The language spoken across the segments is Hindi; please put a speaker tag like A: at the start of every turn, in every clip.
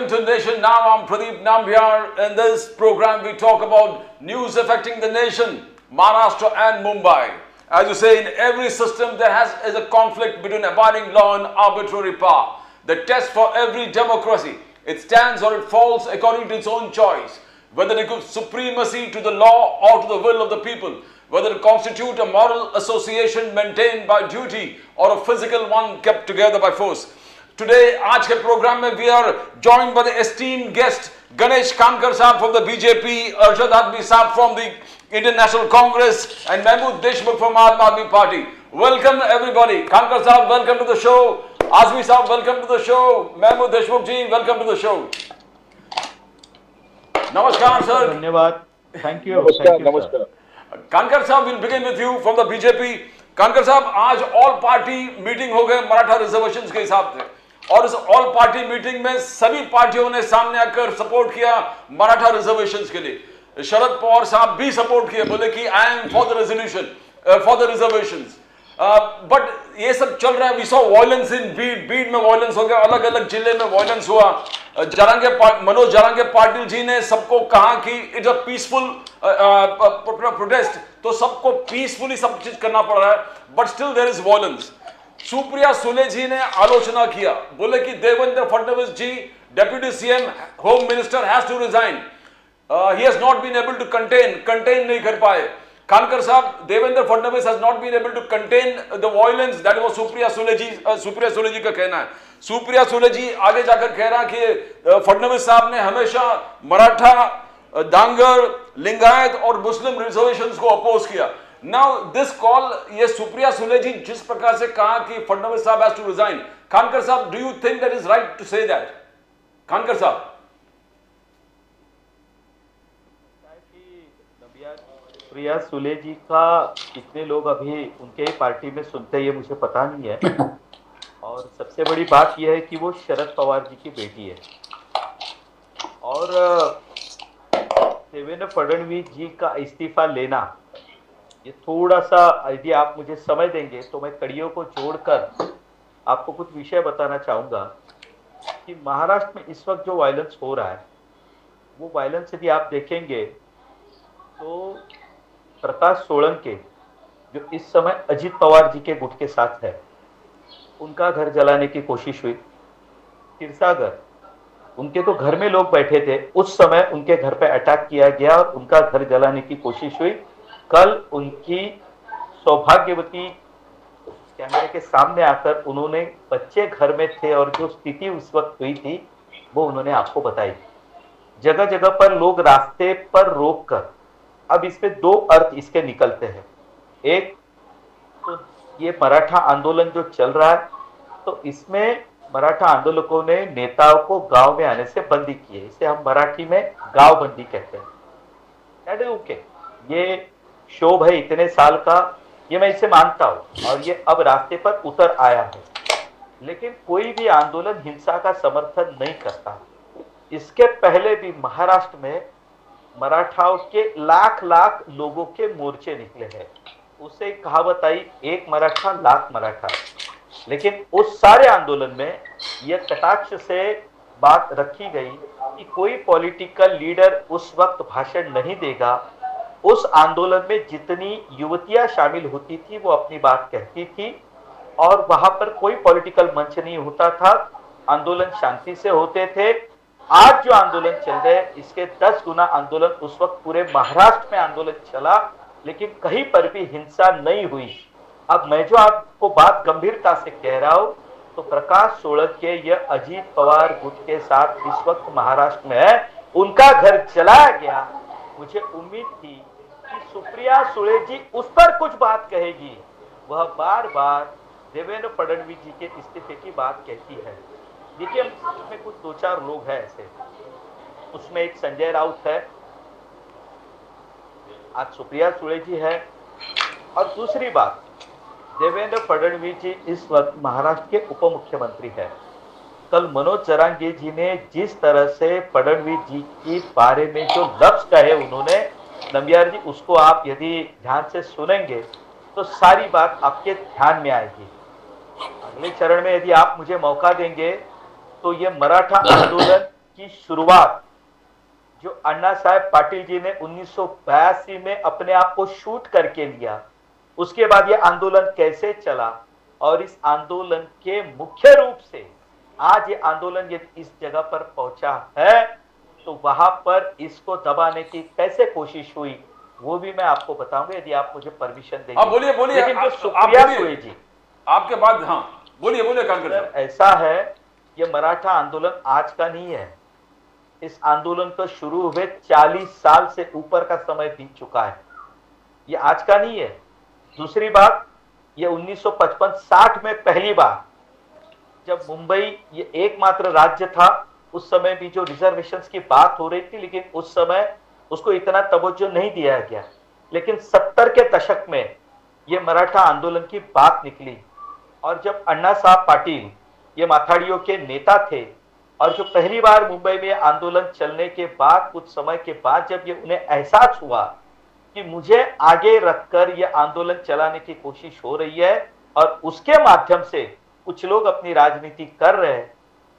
A: Welcome to Nation Now. I'm Pradeep Nambiar. In this program, we talk about news affecting the nation, Maharashtra and Mumbai. As you say, in every system there is a conflict between abiding law and arbitrary power. The test for every democracy, it stands or it falls according to its own choice. Whether it gives supremacy to the law or to the will of the people, whether it constitutes a moral association maintained by duty or a physical one kept together by force. Today, आज के प्रोग्राम में we are joined by the esteemed guest Ganesh Kankar साहब from the BJP, Arshad Admi साहब from the Indian National Congress and Mahmood Deshmukh from Aam Aadmi Party. Welcome everybody. Kankar साहब, welcome to the show. Azmi साहब, welcome to the show. Mahmood Deshmukh ji, welcome to the show. Namaskar sir.
B: धन्यवाद. Thank you.
C: नमस्कार.
A: Kankar साहब, we'll begin with you from the BJP. कानकर साहब, आज ऑल पार्टी मीटिंग हो गए मराठा रिजर्वेशंस के हिसाब से, और इस ऑल पार्टी मीटिंग में सभी पार्टियों ने सामने आकर सपोर्ट किया मराठा रिजर्वेशंस के लिए। शरद पवार साहब भी सपोर्ट किए, बोले कि I am for the resolution for the reservations. But ये सब चल रहा है। We saw violence in Beed में वायलेंस हो गया, अलग अलग जिले में वायलेंस हुआ। मनोज जारंगे पाटिल जी ने सबको कहा कि इट्स अ पीसफुल प्रोटेस्ट, तो सबको पीसफुली सब चीज करना पड़ रहा है, but still there is violence. Supriya Sule ji ने आलोचना किया, बोले कि Devendra Fadnavis ji, deputy CM, home minister has to resign. He has not been able to contain नहीं कर पाए। Kankar sahab, Devendra Fadnavis has not been able to contain the violence, that was Supriya Sule ji का कहना है। सुप्रिया सुले जी आगे जाकर कह रहा कि फडणवीस साहब ने हमेशा मराठा, डांगर, लिंगायत और मुस्लिम रिजर्वेशंस को अपोज किया। नाउ दिस कॉल, ये सुप्रिया सुले जी जिस प्रकार से कहा कि फडणवीस साहब has to resign, Kankar sahab, do you think that is right to say that? Kankar sahab,
B: Supriya Sule ji का कितने लोग अभी उनके ही पार्टी में सुनते हैं ये मुझे पता नहीं है। और सबसे बड़ी बात यह है कि वो शरद पवार जी की बेटी है, और देवेंद्र फडणवीस जी का इस्तीफा लेना, ये थोड़ा सा, यदि आप मुझे समय देंगे तो मैं कड़ियों को जोड़कर आपको कुछ विषय बताना चाहूँगा कि महाराष्ट्र में इस वक्त जो वायलेंस हो रहा है, वो वायलेंस यदि आप देखेंगे तो प्रकाश सोळंके जो इस समय अजित पवार जी के गुट के साथ है, उनका घर जलाने की कोशिश हुई। क्षीरसागर, उनके तो घर में लोग बैठे थे, उस समय उनके घर पे अटैक किया गया और उनका घर जलाने की कोशिश हुई। कल उनकी सौभाग्यवती कैमरे के सामने आकर उन्होंने, बच्चे घर में थे और जो स्थिति उस वक्त हुई थी वो उन्होंने आपको बताई। जगह जगह पर लोग रास्ते पर रोककर, अब इसमें दो अर्थ इसके निकलते हैं। एक तो ये मराठा आंदोलन जो चल रहा है, तो इसमें मराठा आंदोलकों ने नेताओं को गांव में आने से बंदी की है। इसे हम मराठी में गांव बंदी कहते हैं। दैट इज ओके, ये शोभ है इतने साल का, ये मैं इसे मानता हूं, और ये अब रास्ते पर उतर आया है। लेकिन कोई भी आंदोलन हिंसा का समर्थन नहीं करता। इसके पहले भी महाराष्ट्र में मराठाओं के लाख लाख लोगों के मोर्चे निकले हैं। उसे कहावत आई, एक मराठा लाख मराठा। लेकिन उस सारे आंदोलन में यह कटाक्ष से बात रखी गई कि कोई पॉलिटिकल लीडर उस वक्त भाषण नहीं देगा। उस आंदोलन में जितनी युवतियां शामिल होती थी वो अपनी बात कहती थी, और वहां पर कोई पॉलिटिकल मंच नहीं होता था। आंदोलन शांति से होते थे। आज जो आंदोलन चल रहे हैं, इसके 10 गुना आंदोलन उस वक्त पूरे महाराष्ट्र में आंदोलन चला, लेकिन कहीं पर भी हिंसा नहीं हुई। अब मैं जो आपको बात गंभीरता से कह रहा हूं, तो प्रकाश सोळंके यह अजित पवार गुट के साथ इस वक्त महाराष्ट्र में है, उनका घर जलाया गया। मुझे उम्मीद थी कि सुप्रिया सुले जी उस पर कुछ बात कहेगी। वह बार बार देवेंद्र फडणवीस जी के इस्तीफे की बात कहती है। देखिए, उसमें कुछ 2-4 लोग हैं ऐसे, उसमें एक संजय राउत है, आज सुप्रिया सुले जी है, और दूसरी बात, देवेंद्र फडणवीस जी इस वक्त महाराष्ट्र के उप मुख्यमंत्री है। कल मनोज जारंगे जी ने जिस तरह से फडणवीस जी के बारे में जो लफ्ज कहे उन्होंने, नंबियार जी, उसको आप यदि ध्यान से सुनेंगे तो सारी बात आपके ध्यान में आएगी। अगले चरण में यदि आप मुझे मौका देंगे तो ये मराठा आंदोलन की शुरुआत जो अन्ना साहब पाटिल जी ने 1982 में अपने आप को शूट करके लिया, उसके बाद ये आंदोलन कैसे चला और इस आंदोलन के मुख्य रूप से आज ये आंदोलन यदि इस जगह पर पहुंचा है तो वहां पर इसको दबाने की कैसे कोशिश हुई वो भी मैं आपको बताऊंगा यदि आप मुझे परमिशन देंगे।
A: आप बोलिए
B: लेकिन जो
A: आप
B: सुप्रिया
A: बोलिए।
B: सुळे जी,
A: आपके बाद हाँ बोलिए कानकर
B: सर,
A: साहब।
B: ऐसा है ये मराठा आंदोलन आज का नहीं है। इस आंदोलन को शुरू हुए 40 साल से ऊपर का समय बीत चुका है। ये आज का नहीं है। दूसरी बात, ये 1955-60 में पहली बार जब मुंबई ये एकमात्र राज्य था, उस समय भी जो रिजर्वेशंस की बात हो रही थी, लेकिन उस समय उसको इतना तवज्जो नहीं दिया गया। लेकिन 70 के दशक में ये मराठा आंदोलन की बात निकली और जब अण्णा साहब पाटिल ये माथाड़ियों के नेता थे और जो पहली बार मुंबई में आंदोलन चलने के बाद कुछ समय के बाद जब ये उन्हें एहसास हुआ कि मुझे आगे रखकर ये आंदोलन चलाने की कोशिश हो रही है और उसके माध्यम से कुछ लोग अपनी राजनीति कर रहे हैं,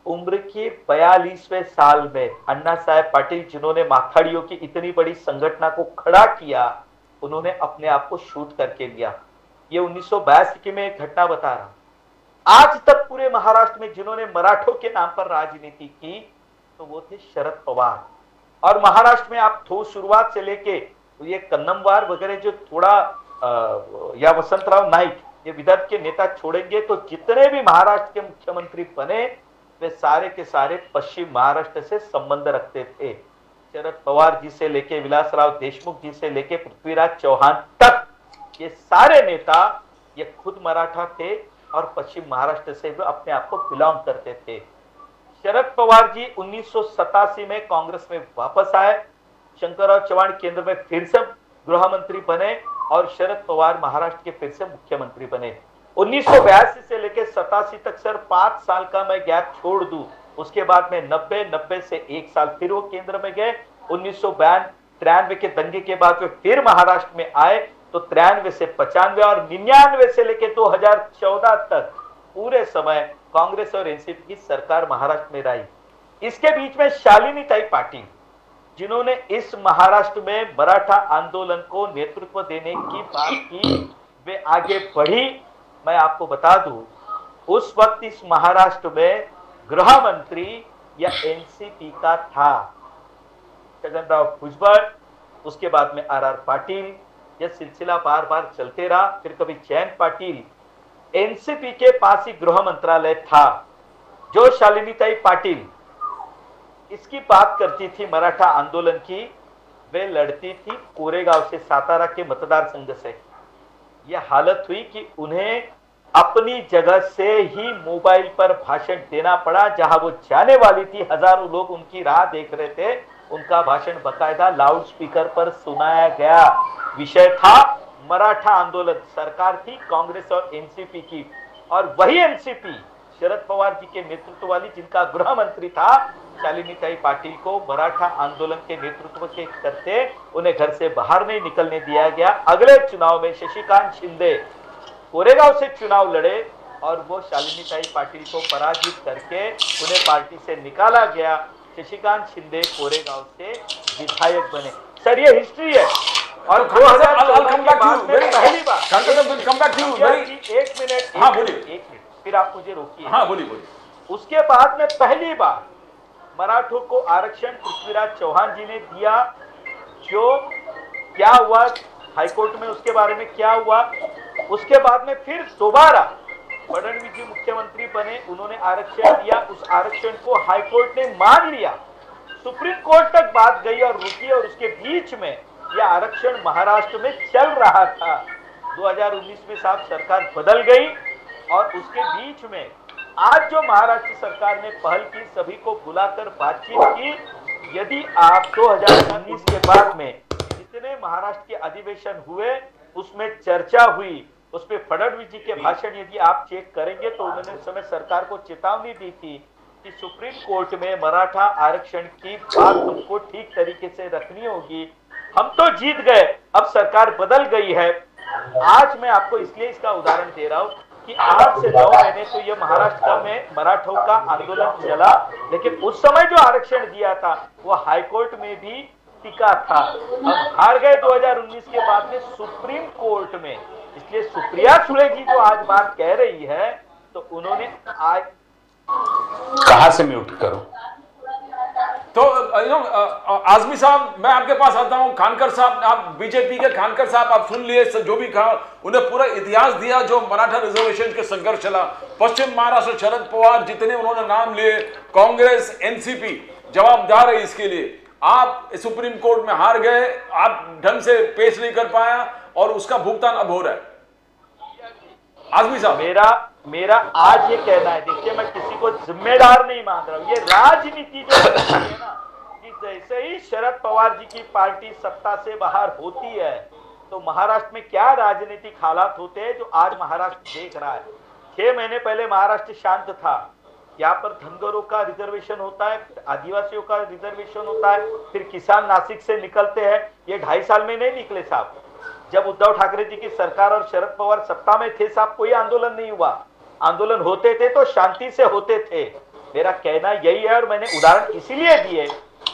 B: उम्र के 42वें साल में अण्णा साहब पाटिल जिन्होंने माथाड़ियों की इतनी बड़ी संगठना को खड़ा किया, उन्होंने अपने आप को शूट करके लिया। ये 1982 की मैं एक घटना बता रहा हूं। आज तक पूरे महाराष्ट्र में जिन्होंने मराठों के नाम पर राजनीति की तो वो थे शरद पवार। और महाराष्ट्र में आप शुरुआत से लेके ये कन्नमवार वगैरह जो थोड़ा या वसंतराव नाईक ये विदर्भ के नेता छोड़ेंगे तो जितने भी महाराष्ट्र के मुख्यमंत्री बने वे सारे के सारे पश्चिम महाराष्ट्र से संबंध रखते थे। शरद पवार जी से लेके विलासराव देशमुख जी से लेके पृथ्वीराज चौहान तक ये सारे नेता ये खुद मराठा थे और पश्चिम महाराष्ट्र से भी अपने आप को बिलोंग करते थे। शरद पवार जी 1987 में कांग्रेस में वापस आए, शंकरराव चव्हाण केंद्र में फिर से गृह मंत्री बने और शरद पवार महाराष्ट्र के फिर से मुख्यमंत्री बने। 1982 से लेकर 87 तक सर 5 साल का मैं गैप छोड़ दूं, उसके बाद में 90 से 1 साल फिर वो केंद्र में गए। 1993 के दंगे के बाद वे फिर महाराष्ट्र में आए तो 93 से 95 और 99 से लेकर 2014 तक पूरे समय कांग्रेस और एनसीपी की सरकार महाराष्ट्र में रही। इसके बीच में शालिनी ताई पाटिल जिन्होंने इस महाराष्ट्र में मराठा आंदोलन को नेतृत्व देने की बात की, वे आगे बढ़ी। मैं आपको बता दूं उस वक्त इस महाराष्ट्र में गृह मंत्री या एनसीपी का था छगनराव भुजबळ, उसके बाद में आर पाटिल। यह सिलसिला बार बार चलते रहा। फिर कभी जयंत पाटिल, एनसीपी के पास ही गृह मंत्रालय था। जो शालिनी ताई पाटिल इसकी बात करती थी मराठा आंदोलन की, वे लड़ती थी कोरेगांव से, सातारा के मतदार संघ से। यह हालत हुई कि उन्हें अपनी जगह से ही मोबाइल पर भाषण देना पड़ा। जहां वो जाने वाली थी, हजारों लोग उनकी राह देख रहे थे, उनका भाषण बकायदा लाउड स्पीकर पर सुनाया गया। विषय था मराठा आंदोलन। सरकार थी कांग्रेस और एनसीपी की, और वही एनसीपी शरद पवार जी के नेतृत्व वाली, जिनका गृह मंत्री था शालिनी ताई पाटिल, को मराठा आंदोलन के नेतृत्व के करते उन्हें घर से बाहर नहीं निकलने दिया गया। अगले चुनाव में शशिकांत शिंदे कोरेगांव से चुनाव लड़े और वो शालिनी ताई पाटिल को पराजित करके उन्हें पार्टी से निकाला गया। शशिकांत शिंदे कोरेगांव से विधायक बने। सर ये हिस्ट्री है। और 2014 के बाद में पहली बार एक मिनट फिर आप मुझे रोकिए।
A: हाँ बोलिए।
B: उसके बाद में पहली बार मराठों को आरक्षण पृथ्वीराज चौहान जी ने दिया। जो क्या हुआ हाईकोर्ट में, उसके बारे में क्या हुआ, उसके बाद में फिर दोबारा फडणवीस जी मुख्यमंत्री बने, उन्होंने आरक्षण दिया। उस आरक्षण को हाईकोर्ट ने मान लिया, सुप्रीम कोर्ट तक बात गई और रुकी, और उसके बीच में यह आरक्षण महाराष्ट्र में चल रहा था। 2019 में साहब सरकार बदल गई और उसके बीच में आज जो महाराष्ट्र सरकार ने पहल की, सभी को बुलाकर बातचीत की। यदि आप 2019 के बाद में जितने महाराष्ट्र के अधिवेशन हुए उसमें चर्चा हुई, उसमें फडणवीस जी के भाषण यदि आप चेक करेंगे तो उन्होंने उस समय सरकार को चेतावनी दी थी कि सुप्रीम कोर्ट में मराठा आरक्षण की बात हमको ठीक तरीके से रखनी होगी। हम तो जीत गए, अब सरकार बदल गई है। आज मैं आपको इसलिए इसका उदाहरण दे रहा हूं कि 8 से 9 महीने तो ये महाराष्ट्र में मराठों का आंदोलन चला, लेकिन उस समय जो आरक्षण दिया था वो हाईकोर्ट में भी टिका था। अब हार गए 2019 के बाद में सुप्रीम कोर्ट में। इसलिए सुप्रिया सुले जी जो आज बात कह रही है, तो उन्होंने आज
C: कहां से म्यूट करूं?
A: तो आजमी साहब, मैं आपके पास आता हूं। खानकर साहब, आप बीजेपी के खानकर साहब, आप सुन लिए जो भी कहा, उन्हें पूरा इतिहास दिया जो मराठा रिजर्वेशन के संघर्ष चला। पश्चिम महाराष्ट्र शरद पवार, जितने उन्होंने नाम लिए, कांग्रेस, एनसीपी जवाबदार है इसके लिए। आप सुप्रीम कोर्ट में हार गए, आप ढंग से पेश नहीं कर पाया और उसका भुगतान अब हो रहा है। आजमी साहब,
B: मेरा आज ये कहना है, देखिए मैं किसी को जिम्मेदार नहीं मान रहा हूं, ये राजनीति जो है ना, कि जैसे ही शरद पवार जी की पार्टी सत्ता से बाहर होती है तो महाराष्ट्र में क्या राजनीतिक हालात होते हैं जो आज महाराष्ट्र देख रहा है। 6 महीने पहले महाराष्ट्र शांत था, यहाँ पर धनगरों का रिजर्वेशन होता है, आदिवासियों का रिजर्वेशन होता है, फिर किसान नासिक से निकलते हैं। ये 2.5 साल में नहीं निकले साहब। जब उद्धव ठाकरे जी की सरकार और शरद पवार सत्ता में थे साहब, कोई आंदोलन नहीं हुआ। आंदोलन होते थे तो शांति से होते थे। मेरा कहना यही है, और मैंने उदाहरण इसीलिए दिए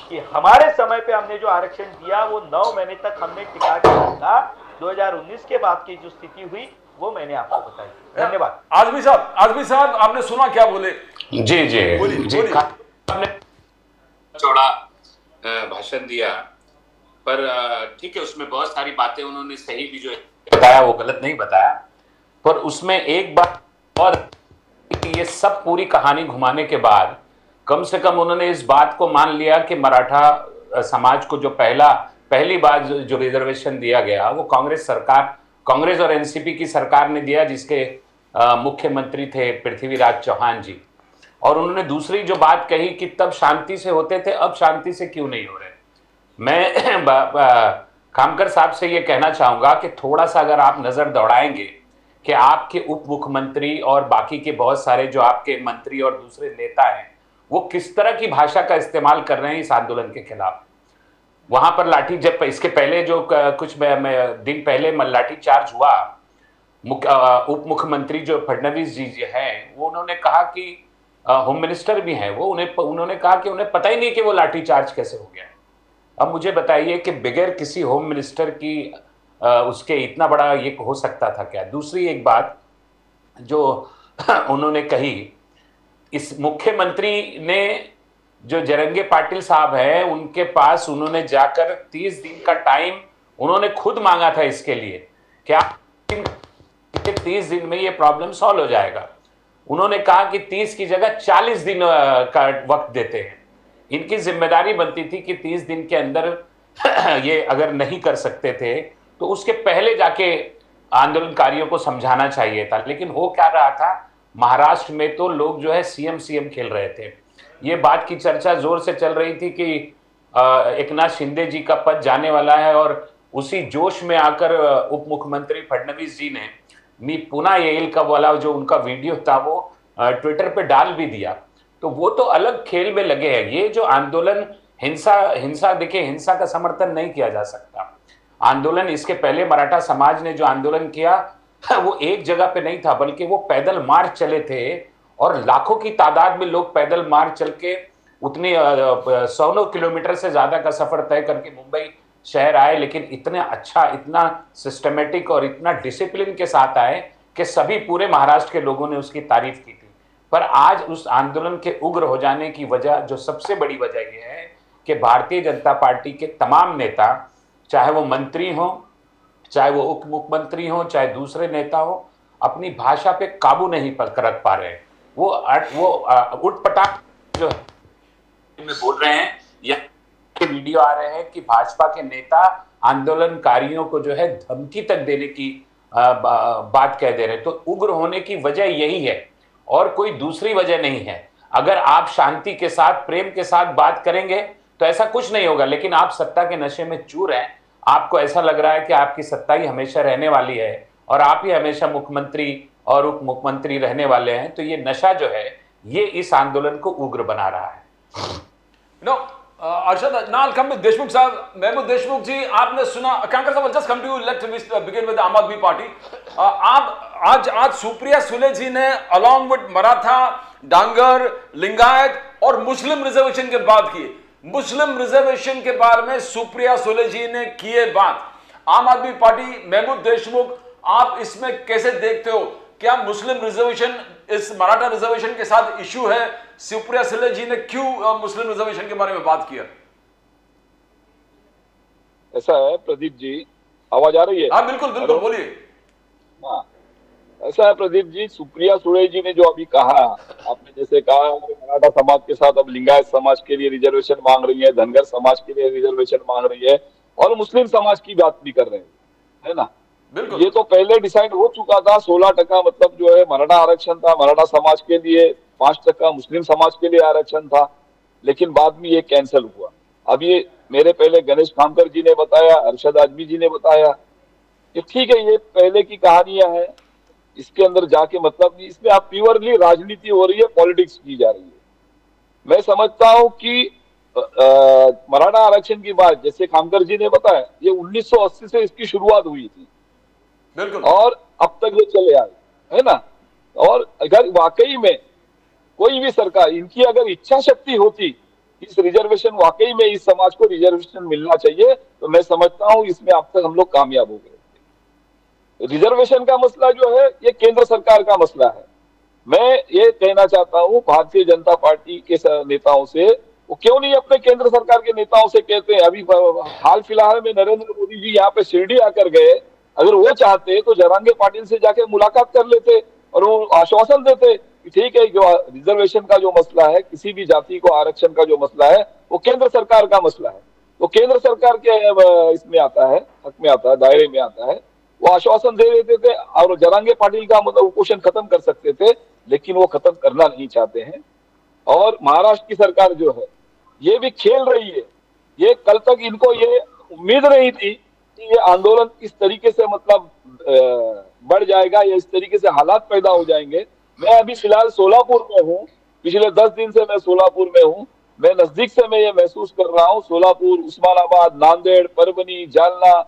B: कि हमारे समय पे हमने जो आरक्षण दिया वो 9 महीने तक हमने टिका के रखा। 2019 के बाद की जो स्थिति हुई वो मैंने आपको बताई। धन्यवाद।
A: आजमी साहब, आपने सुना क्या बोले?
C: जी जी
A: बोलिए।
C: आपने
D: चौड़ा भाषण दिया, पर ठीक है, उसमें बहुत सारी बातें उन्होंने सही भी जो
C: बताया वो गलत नहीं बताया, पर उसमें एक बात और, ये सब पूरी कहानी घुमाने के बाद कम से कम उन्होंने इस बात को मान लिया कि मराठा समाज को जो पहली बार जो रिजर्वेशन दिया गया वो कांग्रेस और एनसीपी की सरकार ने दिया, जिसके मुख्यमंत्री थे पृथ्वीराज चौहान जी। और उन्होंने दूसरी जो बात कही कि तब शांति से होते थे, अब शांति से क्यों नहीं हो रहे। मैं खामकर साहब से ये कहना चाहूंगा कि थोड़ा सा अगर आप नजर दौड़ाएंगे कि आपके उप मुख्यमंत्री और बाकी के बहुत सारे जो आपके मंत्री और दूसरे नेता हैं वो किस तरह की भाषा का इस्तेमाल कर रहे हैं इस आंदोलन के खिलाफ। वहां पर लाठी, जब इसके पहले जो कुछ दिन पहले लाठी चार्ज हुआ, उप मुख्यमंत्री जो फडणवीस जी हैं, वो उन्होंने कहा कि होम मिनिस्टर भी हैं वो, उन्होंने कहा कि उन्हें पता ही नहीं कि वो लाठी चार्ज कैसे हो गया। अब मुझे बताइए कि बगैर किसी होम मिनिस्टर की उसके इतना बड़ा ये हो सकता था क्या। दूसरी एक बात जो उन्होंने कही, इस मुख्यमंत्री ने जो जरंगे पाटिल साहब हैं उनके पास उन्होंने जाकर 30 दिन का टाइम उन्होंने खुद मांगा था इसके लिए, क्या 30 दिन में ये प्रॉब्लम सॉल्व हो जाएगा। उन्होंने कहा कि 30 की जगह 40 दिन का वक्त देते हैं। इनकी जिम्मेदारी बनती थी कि 30 दिन के अंदर ये अगर नहीं कर सकते थे तो उसके पहले जाके आंदोलनकारियों को समझाना चाहिए था। लेकिन हो क्या रहा था, महाराष्ट्र में तो लोग जो है सीएम खेल रहे थे। ये बात की चर्चा जोर से चल रही थी कि एकनाथ शिंदे जी का पद जाने वाला है, और उसी जोश में आकर उप मुख्यमंत्री फडणवीस जी ने मी पुनः येईल का वाला जो उनका वीडियो था वो ट्विटर पे डाल भी दिया। तो वो तो अलग खेल में लगे हैं। ये जो आंदोलन हिंसा देखिए, हिंसा का समर्थन नहीं किया जा सकता। आंदोलन इसके पहले मराठा समाज ने जो आंदोलन किया वो एक जगह पे नहीं था, बल्कि वो पैदल मार्च चले थे, और लाखों की तादाद में लोग पैदल मार्च चल के उतनी 100 किलोमीटर से ज्यादा का सफर तय करके मुंबई शहर आए। लेकिन इतना अच्छा, इतना सिस्टमेटिक और इतना डिसिप्लिन के साथ आए कि सभी पूरे महाराष्ट्र के लोगों ने उसकी तारीफ की थी। पर आज उस आंदोलन के उग्र हो जाने की वजह, जो सबसे बड़ी वजह यह है कि भारतीय जनता पार्टी के तमाम नेता, चाहे वो मंत्री हो, चाहे वो उप मुख्यमंत्री हो, चाहे दूसरे नेता हो, अपनी भाषा पे काबू नहीं रख पा रहे हैं। वो उठपटांग जो में बोल रहे हैं, या वीडियो आ रहे हैं कि भाजपा के नेता आंदोलनकारियों को जो है धमकी तक देने की बात कह दे रहे हैं। तो उग्र होने की वजह यही है और कोई दूसरी वजह नहीं है। अगर आप शांति के साथ, प्रेम के साथ बात करेंगे तो ऐसा कुछ नहीं होगा। लेकिन आप सत्ता के नशे में चूर हैं, आपको ऐसा लग रहा है कि आपकी सत्ता ही हमेशा रहने वाली है और आप ही हमेशा मुख्यमंत्री और उप मुख्यमंत्री रहने वाले हैं। तो ये नशा जो है ये इस आंदोलन को उग्र बना रहा है।
A: Arshad, now I'll come with Deshmukh sahab. Mehboob Deshmukh ji, आपने सुना, Kankar sahab, I'll just come to you. Let's begin with the Aam Aadmi Party. आप आज सुप्रिया सुले जी ने along with मराठा, डांगर, लिंगायत और मुस्लिम रिजर्वेशन के बात की। मुस्लिम रिजर्वेशन के बारे में सुप्रिया सुले जी ने किए बात। आम आदमी पार्टी, महबूब देशमुख, आप इसमें कैसे देखते हो? क्या मुस्लिम रिजर्वेशन इस मराठा रिजर्वेशन के साथ इश्यू है? सुप्रिया सुले जी ने क्यों मुस्लिम रिजर्वेशन के बारे में बात किया?
E: ऐसा है प्रदीप जी, आवाज आ रही है?
A: हाँ बिल्कुल बिल्कुल, बोलिए।
E: हाँ, ऐसा है प्रदीप जी, सुप्रिया सुले जी ने जो अभी कहा, आपने जैसे कहा मराठा समाज के साथ अब लिंगायत समाज के लिए रिजर्वेशन मांग रही है, धनगर समाज के लिए रिजर्वेशन मांग रही है और मुस्लिम समाज की बात भी कर रहे हैं, है ना?
A: बिल्कुल।
E: ये तो पहले डिसाइड हो चुका था। 16% मतलब जो है मराठा आरक्षण था मराठा समाज के लिए, 5% मुस्लिम समाज के लिए आरक्षण था, लेकिन बाद में ये कैंसिल हुआ। अब ये मेरे पहले गणेश खामकर जी ने बताया, अरशद आजमी जी ने बताया कि ठीक है, ये पहले की कहानियां हैं, इसके अंदर जाके मतलब नहीं। इसमें आप प्योरली राजनीति हो रही है, पॉलिटिक्स की जा रही है। मैं समझता हूं कि मराठा आरक्षण की बात, जैसे खामकर जी ने बताया, ये 1980 से इसकी शुरुआत हुई थी
A: बिल्कुल,
E: और अब तक ये चले आए, है ना? और अगर वाकई में कोई भी सरकार, इनकी अगर इच्छा शक्ति होती, इस रिजर्वेशन वाकई में इस समाज को रिजर्वेशन मिलना चाहिए, तो मैं समझता हूं इसमें अब तक हम लोग कामयाब हो गए। रिजर्वेशन का मसला जो है ये केंद्र सरकार का मसला है। मैं ये कहना चाहता हूं भारतीय जनता पार्टी के नेताओं से, वो क्यों नहीं अपने केंद्र सरकार के नेताओं से कहते हैं? अभी हाल फिलहाल में नरेंद्र मोदी जी यहाँ पे शिरडी आकर गए, अगर वो चाहते तो जरांगे पाटिल से जाके मुलाकात कर लेते और वो आश्वासन देते कि ठीक है, जो रिजर्वेशन का जो मसला है, किसी भी जाति को आरक्षण का जो मसला है, वो केंद्र सरकार का मसला है, वो केंद्र सरकार के इसमें आता है, हक में आता है, दायरे में आता है। वो आश्वासन दे देते थे और जरांगे पाटिल का मतलब कुपोषण खत्म कर सकते थे, लेकिन वो खत्म करना नहीं चाहते हैं। और महाराष्ट्र की सरकार जो है ये भी खेल रही है। ये कल तक इनको ये उम्मीद नहीं थी कि ये आंदोलन इस तरीके से मतलब बढ़ जाएगा, या इस तरीके से हालात पैदा हो जाएंगे। मैं अभी फिलहाल सोलापुर में हूँ, पिछले 10 दिन से मैं सोलापुर में हूँ। मैं नजदीक से मैं ये महसूस कर रहा हूँ, सोलापुर, उस्मानाबाद, नांदेड़, परभनी, जालना,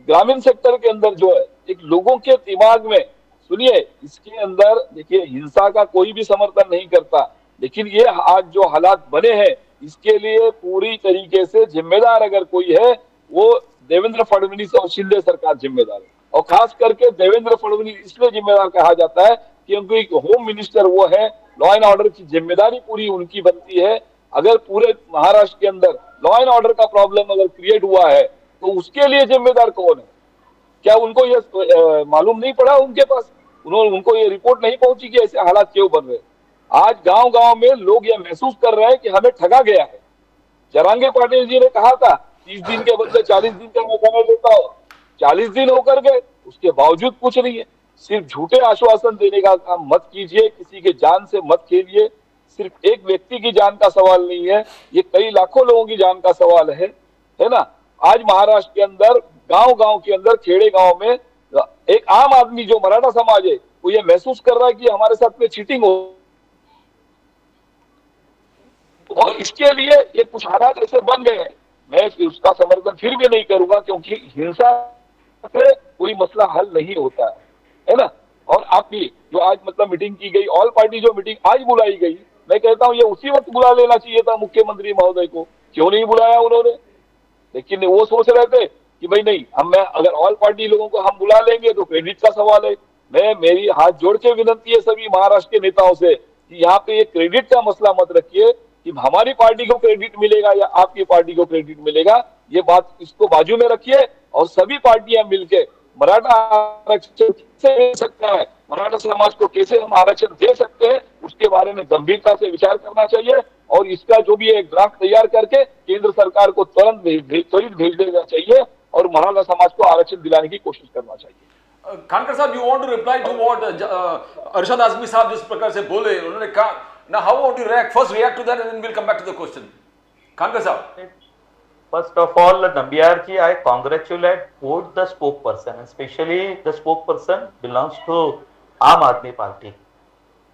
E: ग्रामीण सेक्टर के अंदर जो है एक लोगों के दिमाग में, सुनिए, इसके अंदर देखिए हिंसा का कोई भी समर्थन नहीं करता, लेकिन ये आज जो हालात बने हैं इसके लिए पूरी तरीके से जिम्मेदार अगर कोई है वो देवेंद्र फडणवीस और शिंदे सरकार जिम्मेदार है। और खास करके देवेंद्र फडणवीस इसलिए जिम्मेदार कहा जाता है क्योंकि होम मिनिस्टर वो है, लॉ एंड ऑर्डर की जिम्मेदारी पूरी उनकी बनती है। अगर पूरे महाराष्ट्र के अंदर लॉ एंड ऑर्डर का प्रॉब्लम अगर क्रिएट हुआ है तो उसके लिए जिम्मेदार कौन है? क्या उनको ये मालूम नहीं पड़ा उनके पास? उनको ये रिपोर्ट नहीं पहुंची कि ऐसे हालात क्यों बन रहे? आज गांव गांव में लोग ये महसूस कर रहे हैं कि हमें ठगा गया है। जरांगे पाटिल जी ने कहा था 30 दिन के बदले 40 दिन का मैं समय देता हूं, 40 दिन होकर गए, उसके बावजूद कुछ नहीं है। सिर्फ झूठे आश्वासन देने का काम मत कीजिए, किसी के जान से मत खेलिए। सिर्फ एक व्यक्ति की जान का सवाल नहीं है, ये कई लाखों लोगों की जान का सवाल है ना? आज महाराष्ट्र के अंदर गांव गांव के अंदर, खेड़े गांव में एक आम आदमी जो मराठा समाज है वो ये महसूस कर रहा है कि हमारे साथ में चीटिंग हो, और इसके लिए ये कुछ हालात ऐसे बन गए हैं। मैं उसका समर्थन फिर भी नहीं करूंगा, क्योंकि हिंसा से कोई मसला हल नहीं होता है ना? और आप भी जो आज मतलब मीटिंग की गई, ऑल पार्टी जो मीटिंग आज बुलाई गई, मैं कहता हूं ये उसी वक्त बुला लेना चाहिए था मुख्यमंत्री महोदय को। क्यों नहीं बुलाया उन्होंने? लेकिन वो सोच रहे थे कि भाई नहीं, अगर ऑल पार्टी लोगों को हम बुला लेंगे तो क्रेडिट का सवाल है। मेरी हाथ जोड़ के विनती है सभी महाराष्ट्र के नेताओं से कि यहाँ पे ये क्रेडिट का मसला मत रखिए कि हमारी पार्टी को क्रेडिट मिलेगा या आपकी पार्टी को क्रेडिट मिलेगा। ये बात इसको बाजू में रखिए और सभी पार्टियां मिलके मराठा आरक्षण कैसे दे सकता है, मराठा समाज को कैसे हम आरक्षण दे सकते हैं, उसके बारे में गंभीरता से विचार करना चाहिए। और इसका जो भी एक ड्राफ्ट तैयार करके केंद्र सरकार को त्वरित भेज देना चाहिए और मराठा समाज को आरक्षण दिलाने की कोशिश करना चाहिए।
A: Khankar sahab, you want to reply to what Arshad Azmi sahab जिस प्रकार से बोले, उन्होंने कहा ना, how want you react? First react to that and then will come back to the question. Khankar sahab,
B: First of all, Nambiar ji, I congratulate both the spokesperson, especially the spokesperson belongs to Aam Aadmi Party.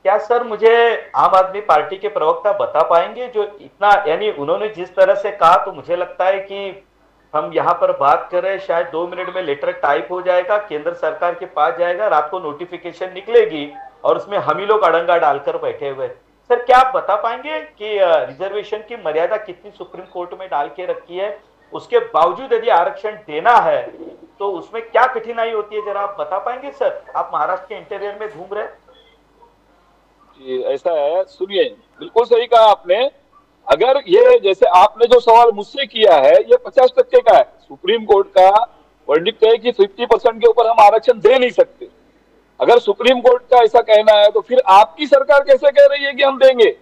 B: क्या सर मुझे आम आदमी पार्टी के प्रवक्ता बता पाएंगे जो इतना, यानी उन्होंने जिस तरह से कहा, तो मुझे लगता है कि हम यहाँ पर बात कर रहे हैं, शायद 2 मिनट में लेटर टाइप हो जाएगा, केंद्र सरकार के पास जाएगा, रात को नोटिफिकेशन निकलेगी और उसमें हम ही लोग अड़ंगा डालकर बैठे हुए। सर क्या आप बता पाएंगे कि रिजर्वेशन की मर्यादा कितनी सुप्रीम कोर्ट में डाल के रखी है, उसके बावजूद यदि आरक्षण देना है तो उसमें क्या कठिनाई होती है, जरा आप बता पाएंगे सर? आप महाराष्ट्र के इंटीरियर में घूम रहे।
E: ऐसा है, सुनिए, बिल्कुल सही कहा आपने। अगर ये जैसे आपने जो सवाल मुझसे किया है ये 50% का है। सुप्रीम कोर्ट का वर्डिक्ट है कि 50% के ऊपर हम आरक्षण दे नहीं सकते। अगर सुप्रीम कोर्ट का ऐसा कहना है तो फिर आपकी सरकार कैसे कह रही है कि हम देंगे?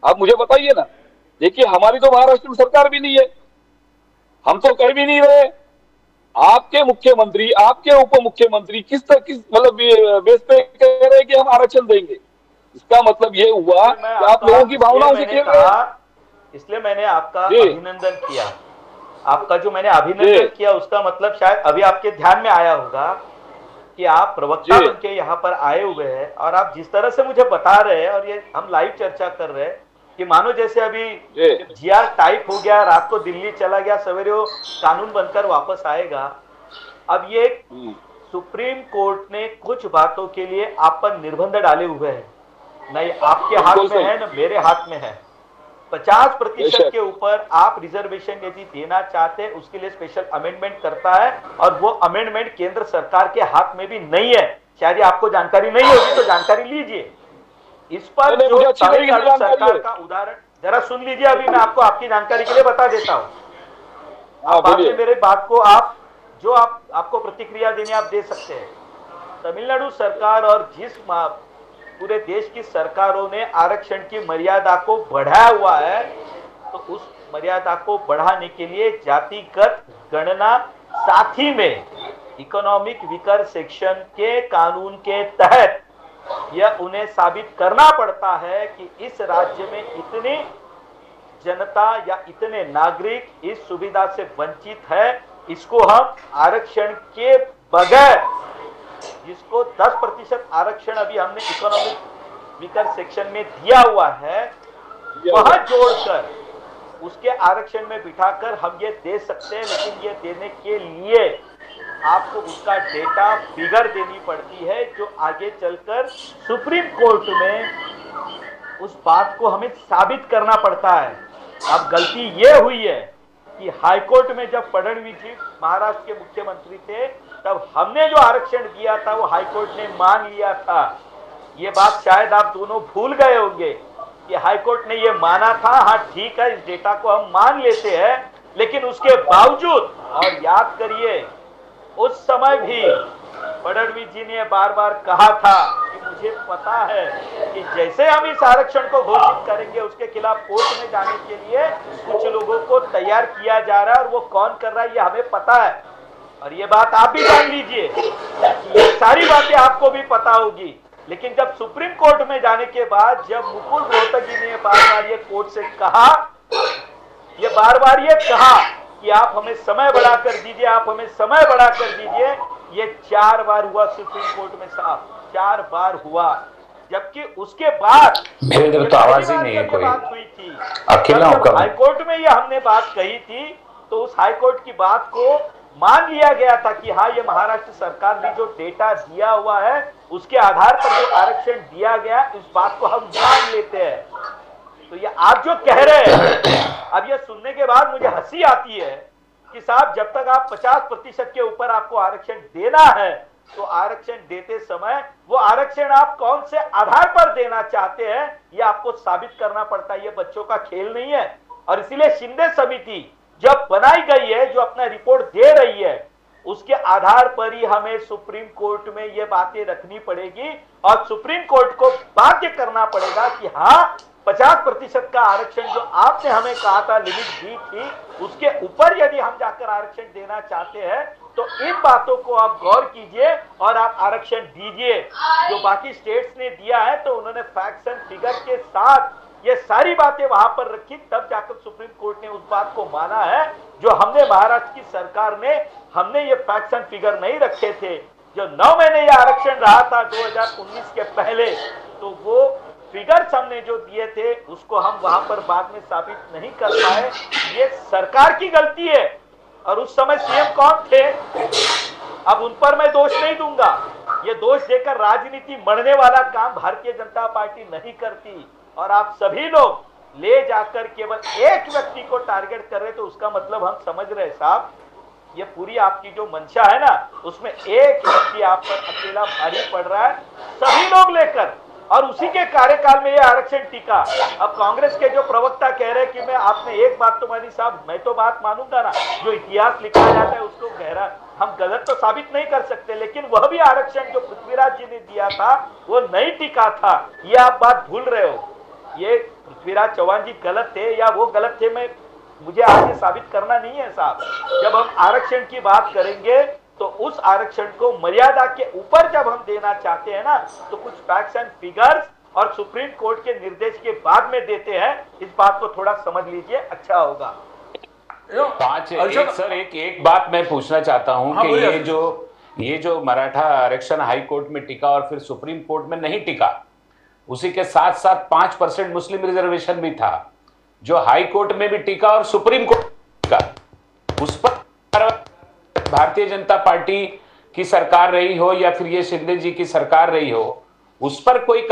E: आप मुझे बताइए ना। देखिए, हमारी तो महाराष्ट्र में सरकार भी नहीं है, हम तो कह भी नहीं रहे। आपके मुख्यमंत्री, आपके उप मुख्यमंत्री किस मतलब बेस पे कह रहे हैं कि हम आरक्षण देंगे? इसका मतलब ये हुआ कि आप लोगों की भावनाओं से खेल रहे हैं।
B: इसलिए मैंने आपका अभिनंदन किया। आपका जो मैंने अभिनंदन किया उसका मतलब शायद अभी आपके ध्यान में आया होगा कि आप प्रवक्ता बन के यहाँ पर आए हुए हैं और आप जिस तरह से मुझे बता रहे हैं, और ये हम लाइव चर्चा कर रहे हैं कि मानो जैसे अभी जीआर टाइप हो गया, रात को दिल्ली चला गया, सवेरे वो कानून बनकर वापस आएगा। अब ये सुप्रीम कोर्ट ने कुछ बातों के लिए आप पर निर्बंध डाले हुए हैं, नहीं आपके हाथ में है न मेरे हाथ में है। 50% के ऊपर आप रिजर्वेशन यदि देना चाहते हैं उसके लिए स्पेशल अमेंडमेंट करता है, और वो अमेंडमेंट केंद्र सरकार के हाथ में भी नहीं है। शायद आपको जानकारी नहीं होगी तो जानकारी लीजिए। इस पर जो तमिलनाडु सरकार का उदाहरण जरा सुन लीजिए, अभी मैं आपको आपकी जानकारी के लिए बता देता हूँ। आप बाद में मेरे बात को आप जो आपको प्रतिक्रिया देनी आप दे सकते हैं। तमिलनाडु सरकार और जिस पूरे देश की सरकारों ने आरक्षण की मर्यादा को बढ़ाया हुआ है, तो उस मर्यादा को बढ़ाने के लिए जातिगत गणना, साथ ही में इकोनॉमिक वीकर सेक्शन के कानून के तहत यह उन्हें साबित करना पड़ता है कि इस राज्य में इतनी जनता या इतने नागरिक इस सुविधा से वंचित है, इसको हम आरक्षण के बगैर, जिसको 10% आरक्षण अभी हमने इकोनॉमिक वीकर सेक्शन में दिया हुआ है, वहां जोड़कर उसके आरक्षण में बिठाकर हम ये दे सकते हैं। लेकिन ये देने के लिए आपको उसका डेटा फिगर देनी पड़ती है, जो आगे चलकर सुप्रीम कोर्ट में उस बात को हमें साबित करना पड़ता है। अब गलती ये हुई है कि हाईकोर्ट में जब फडणवीस जी महाराष्ट्र के मुख्यमंत्री थे, तब हमने जो आरक्षण दिया था वो हाईकोर्ट ने मान लिया था। ये बात शायद आप दोनों भूल गए होंगे कि हाईकोर्ट ने ये माना था। हाँ ठीक है, इस डेटा को हम मान लेते हैं, लेकिन उसके बावजूद, और याद करिए उस समय भी फडणवीस जी ने बार बार कहा था कि मुझे पता है कि जैसे हम इस आरक्षण को घोषित करेंगे उसके खिलाफ कोर्ट में जाने के लिए कुछ लोगों को तैयार किया जा रहा है, और वो कौन कर रहा है ये हमें पता है। और ये बात आप भी जान लीजिए, ये सारी बातें आपको भी पता होगी। लेकिन जब सुप्रीम कोर्ट में जाने के बाद जब मुकुल रोहतगी ने बार बार ये कोर्ट से कहा, ये बार बार ये कहा कि आप हमें समय बढ़ा कर दीजिए, आप हमें समय बढ़ा कर दीजिए, ये 4 बार हुआ सुप्रीम कोर्ट में साहब, 4 बार हुआ। जबकि उसके बाद
C: मेरे इधर तो आवाज ही नहीं है, कोई
B: बात हुई थी
C: अकेला होकर
B: हाईकोर्ट में ये हमने बात कही थी, तो उस हाईकोर्ट की बात को मान लिया गया था कि हाँ, ये महाराष्ट्र सरकार ने जो डेटा दिया हुआ है उसके आधार पर जो आरक्षण दिया गया, इस बात को हम मान लेते हैं। तो ये आप जो कह रहे हैं, अब ये सुनने के बाद मुझे हंसी आती है कि साहब जब तक आप 50% के ऊपर आपको आरक्षण देना है, तो आरक्षण देते समय वो आरक्षण आप कौन से आधार पर देना चाहते हैं ये आपको साबित करना पड़ता है। ये बच्चों का खेल नहीं है। और इसीलिए शिंदे समिति जब बनाई गई है, जो अपना रिपोर्ट दे रही है, उसके आधार पर ही हमें सुप्रीम कोर्ट में ये बातें रखनी पड़ेगी और सुप्रीम कोर्ट को बाध्य करना पड़ेगा कि हाँ, 50% का आरक्षण जो आपने हमें कहा था, लिमिट दी थी, उसके ऊपर यदि हम जाकर आरक्षण देना चाहते हैं तो इन बातों को आप गौर कीजिए और आप आरक्षण दीजिए। जो बाकी स्टेट्स ने दिया है तो उन्होंने फैक्ट्स एंड फिगर के साथ ये सारी बातें वहां पर रखी, तब जाकर सुप्रीम कोर्ट ने उस बात को माना है जो हमने महाराष्ट्र की सरकार ने, हमने ये फैक्ट्स एंड फिगर नहीं रखे थे। जो 9 महीने ये आरक्षण रहा था 2019 के पहले, तो वो फिगर्स हमने जो दिए थे उसको हम वहां पर बाद में साबित नहीं कर पाए, ये सरकार की गलती है। और उस समय सीएम कौन थे, अब उन पर मैं दोष नहीं दूंगा। ये दोष देकर राजनीति मरने वाला काम भारतीय जनता पार्टी नहीं करती। और आप सभी लोग ले जाकर केवल एक व्यक्ति को टारगेट कर रहे, तो उसका मतलब हम समझ रहे साहब, ये पूरी आपकी जो मंशा है ना, उसमें एक व्यक्ति आप पर अकेला भारी पड़ रहा है, सभी लोग लेकर, और उसी के कार्यकाल में ये आरक्षण टिका। अब कांग्रेस के जो प्रवक्ता कह रहे हैं कि मैं आपने एक बात तो मानी साहब, मैं तो बात मानूंगा ना, जो इतिहास लिखा जाता है उसको गहरा हम गलत तो साबित नहीं कर सकते, लेकिन वह भी आरक्षण जो पृथ्वीराज जी ने दिया था वो नहीं टिका था। ये आप बात भूल रहे हो। ये पृथ्वीराज चौहान जी गलत थे या वो गलत थे, मुझे आगे साबित करना नहीं है साहब। जब हम आरक्षण की बात करेंगे तो उस आरक्षण को मर्यादा के ऊपर जब हम देना चाहते हैं ना, तो कुछ फैक्ट्स एंड फिगर्स और सुप्रीम कोर्ट के निर्देश के बाद में देते हैं। इस बात को थोड़ा समझ लीजिए, अच्छा होगा।
C: एक बात मैं पूछना चाहता हूं कि ये जो मराठा आरक्षण हाई कोर्ट में टिका और फिर सुप्रीम कोर्ट में नहीं टिका, उसी के साथ साथ 5% मुस्लिम रिजर्वेशन भी था जो हाई कोर्ट में भी टिका और सुप्रीम कोर्ट टिका। उस पर भारतीय जनता पार्टी की सरकार रही हो या फिर ये शिंदे जी की सरकार रही हो, उस पर कोई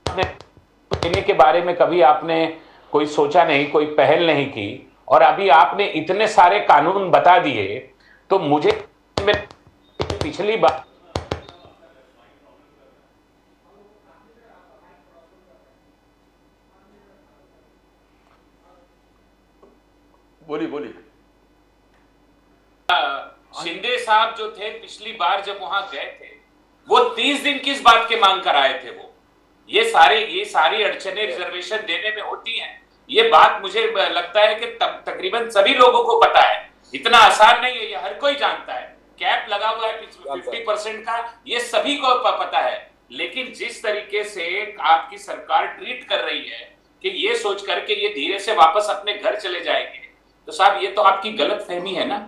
C: देने के बारे में कभी आपने कोई सोचा नहीं, कोई पहल नहीं की। और अभी आपने इतने सारे कानून बता दिए, तो मुझे पिछली बार
A: बोलिए।
D: शिंदे साहब जो थे पिछली बार जब वहां गए थे, वो 30 दिन किस बात के मांग कर आए थे? वो ये सारी अड़चने रिजर्वेशन देने में होती हैं। ये बात मुझे लगता है कि तकरीबन सभी लोगों को पता है, इतना आसान नहीं है, ये हर कोई जानता है। कैप लगा हुआ है 50% का, ये सभी को पता है। लेकिन जिस तरीके से आपकी सरकार ट्रीट कर रही है कि ये सोच करके ये धीरे से वापस अपने घर चले जाएंगे, तो साहब ये तो आपकी गलत फहमी है ना।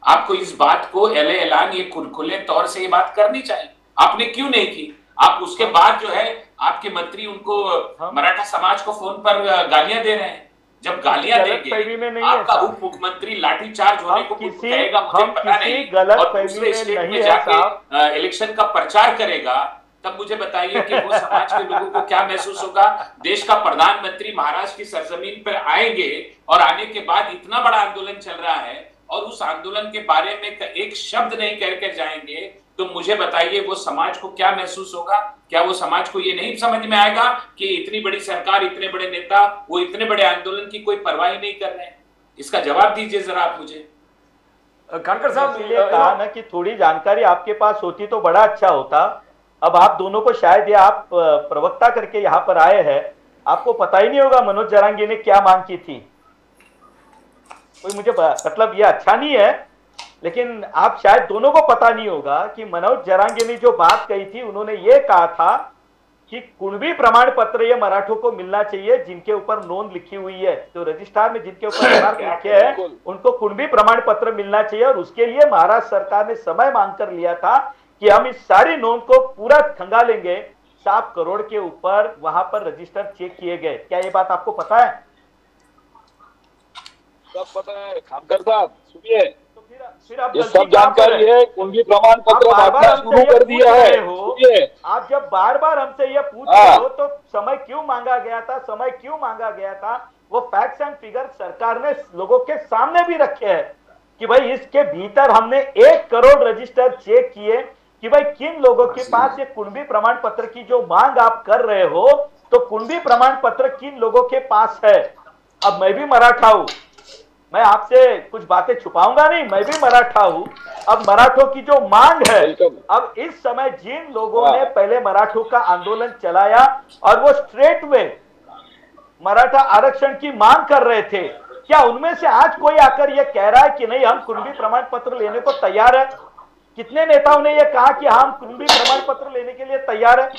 D: आपको इस बात को ऐलान ये खुले तौर से ये बात करनी चाहिए, आपने क्यों नहीं की? आप उसके बाद जो है आपके मंत्री उनको मराठा समाज को फोन पर गालियां दे रहे हैं। जब गालियां देंगे आपका उप मुख्यमंत्री लाठीचार्ज होने को कहेगा, मुझे पता नहीं, और दूसरे स्टेट में जाके इलेक्शन का प्रचार करेगा, तब मुझे बताइए कि वो समाज के लोगों को क्या महसूस होगा। देश का प्रधानमंत्री महाराष्ट्र की सरजमीन पर आएंगे और आने के बाद इतना बड़ा आंदोलन चल रहा है और उस आंदोलन के बारे में एक शब्द नहीं कह कर जाएंगे, तो मुझे बताइए वो समाज को क्या महसूस होगा? क्या वो समाज को ये नहीं समझ में आएगा कि इतनी बड़ी सरकार, इतने बड़े नेता, वो इतने बड़े आंदोलन की कोई परवाह नहीं कर रहे हैं? इसका जवाब दीजिए जरा आप मुझे।
A: कानकर साहब,
B: इसलिए कहा ना कि थोड़ी जानकारी आपके पास होती तो बड़ा अच्छा होता। अब आप दोनों को शायद ये आप प्रवक्ता करके यहाँ पर आए हैं, आपको पता ही नहीं होगा मनोज जरांगे ने क्या मांग की थी। कोई मुझे मतलब ये अच्छा नहीं है, लेकिन आप शायद दोनों को पता नहीं होगा कि मनोज जरांगे ने जो बात कही थी, उन्होंने ये कहा था कि कुणबी प्रमाण पत्र ये मराठों को मिलना चाहिए जिनके ऊपर नोंद लिखी हुई है, तो रजिस्ट्रार में जिनके ऊपर रिमार्क लिखे हैं उनको कुणबी प्रमाण पत्र मिलना चाहिए। और उसके लिए महाराष्ट्र सरकार ने समय मांग कर लिया था कि हम इस सारी नोंद को पूरा खंगा लेंगे। 7 करोड़ के ऊपर वहां पर रजिस्टर चेक किए गए। क्या ये बात आपको पता है?
E: सब पता है खानकर साहब, सुनिए,
B: फिर आप
E: ये सब जानकारी है। कुंभी प्रमाण पत्र बांटना शुरू कर दिया है। सुनिए,
B: आप जब बार बार हमसे ये पूछ रहे हो तो समय क्यों मांगा गया था, समय क्यों मांगा गया था? वो फैक्ट्स एंड फिगर सरकार ने लोगों के सामने भी रखे हैं कि भाई इसके भीतर हमने 1 करोड़ रजिस्टर चेक किए कि भाई किन लोगों के पास ये कुणबी प्रमाण पत्र की जो मांग आप कर रहे हो, तो कुणबी प्रमाण पत्र किन लोगों के पास है। अब मैं भी मराठा हूं, मैं आपसे कुछ बातें छुपाऊंगा नहीं, मैं भी मराठा हूं। अब मराठों की जो मांग है, अब इस समय जिन लोगों ने पहले मराठों का आंदोलन चलाया और वो स्ट्रेट वे मराठा आरक्षण की मांग कर रहे थे, क्या उनमें से आज कोई आकर ये कह रहा है कि नहीं हम कुणबी प्रमाण पत्र लेने को तैयार है? कितने नेताओं ने ये कहा कि हम कुणबी प्रमाण पत्र लेने के लिए तैयार है?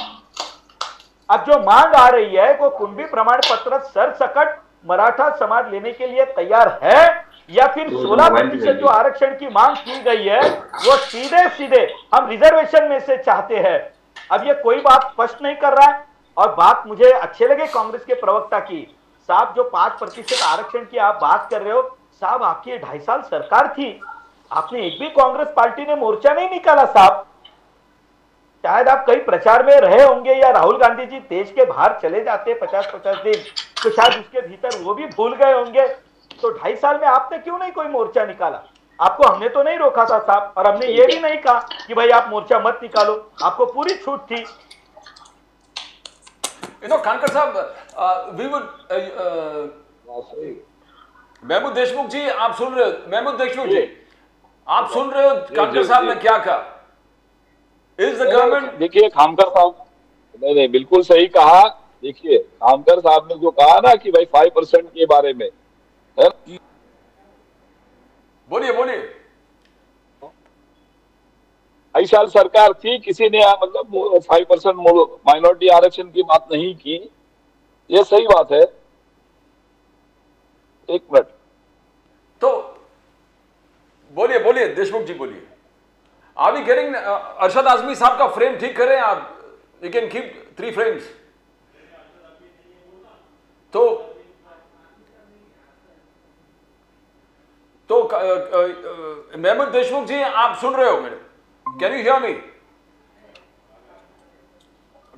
B: अब जो मांग आ रही है वो कुणबी प्रमाण पत्र सरसकट मराठा समाज लेने के लिए तैयार है या फिर 16% जो आरक्षण की मांग की गई है वो सीधे सीधे हम रिजर्वेशन में से चाहते हैं? अब ये कोई बात स्पष्ट नहीं कर रहा है। और बात मुझे अच्छे लगे कांग्रेस के प्रवक्ता की, साहब जो 5% आरक्षण की आप बात कर रहे हो, साहब आपकी 2.5 साल सरकार थी, आपने एक भी कांग्रेस पार्टी ने मोर्चा नहीं निकाला साहब। शायद आप कई प्रचार में रहे होंगे या राहुल गांधी जी देश के बाहर चले जाते 50-50 दिन, तो शायद उसके भीतर वो भी भूल गए होंगे। तो 2.5 साल में आपने क्यों नहीं कोई मोर्चा निकाला? आपको हमने तो नहीं रोका था साहब, और हमने ये भी नहीं कहा कि भाई आप मोर्चा मत निकालो, आपको पूरी छूट थी।
A: कानकर साहब, वी वुड महमूद देशमुख जी, आप सुन रहे हो? महमूद देशमुख जी, आप सुन रहे हो कानकर साहब ने क्या कहा? इज द गवर्नमेंट,
E: देखिए खामकर साहब, नहीं बिल्कुल सही कहा। देखिए खामकर साहब ने जो कहा ना कि भाई 5% के बारे में है,
A: बोलिए बोलिए।
E: 2.5 साल सरकार थी, किसी ने मतलब 5% माइनॉरिटी आरक्षण की बात नहीं की, ये सही बात है। एक मिनट,
A: तो बोलिए बोलिए देशमुख जी, बोलिए। Are we getting Arshad Azmi साहब का फ्रेम ठीक करें आप, यू कैन कीप 3 फ्रेम्स। तो महमूद देशमुख जी, आप सुन रहे हो मेरे? Can you hear me?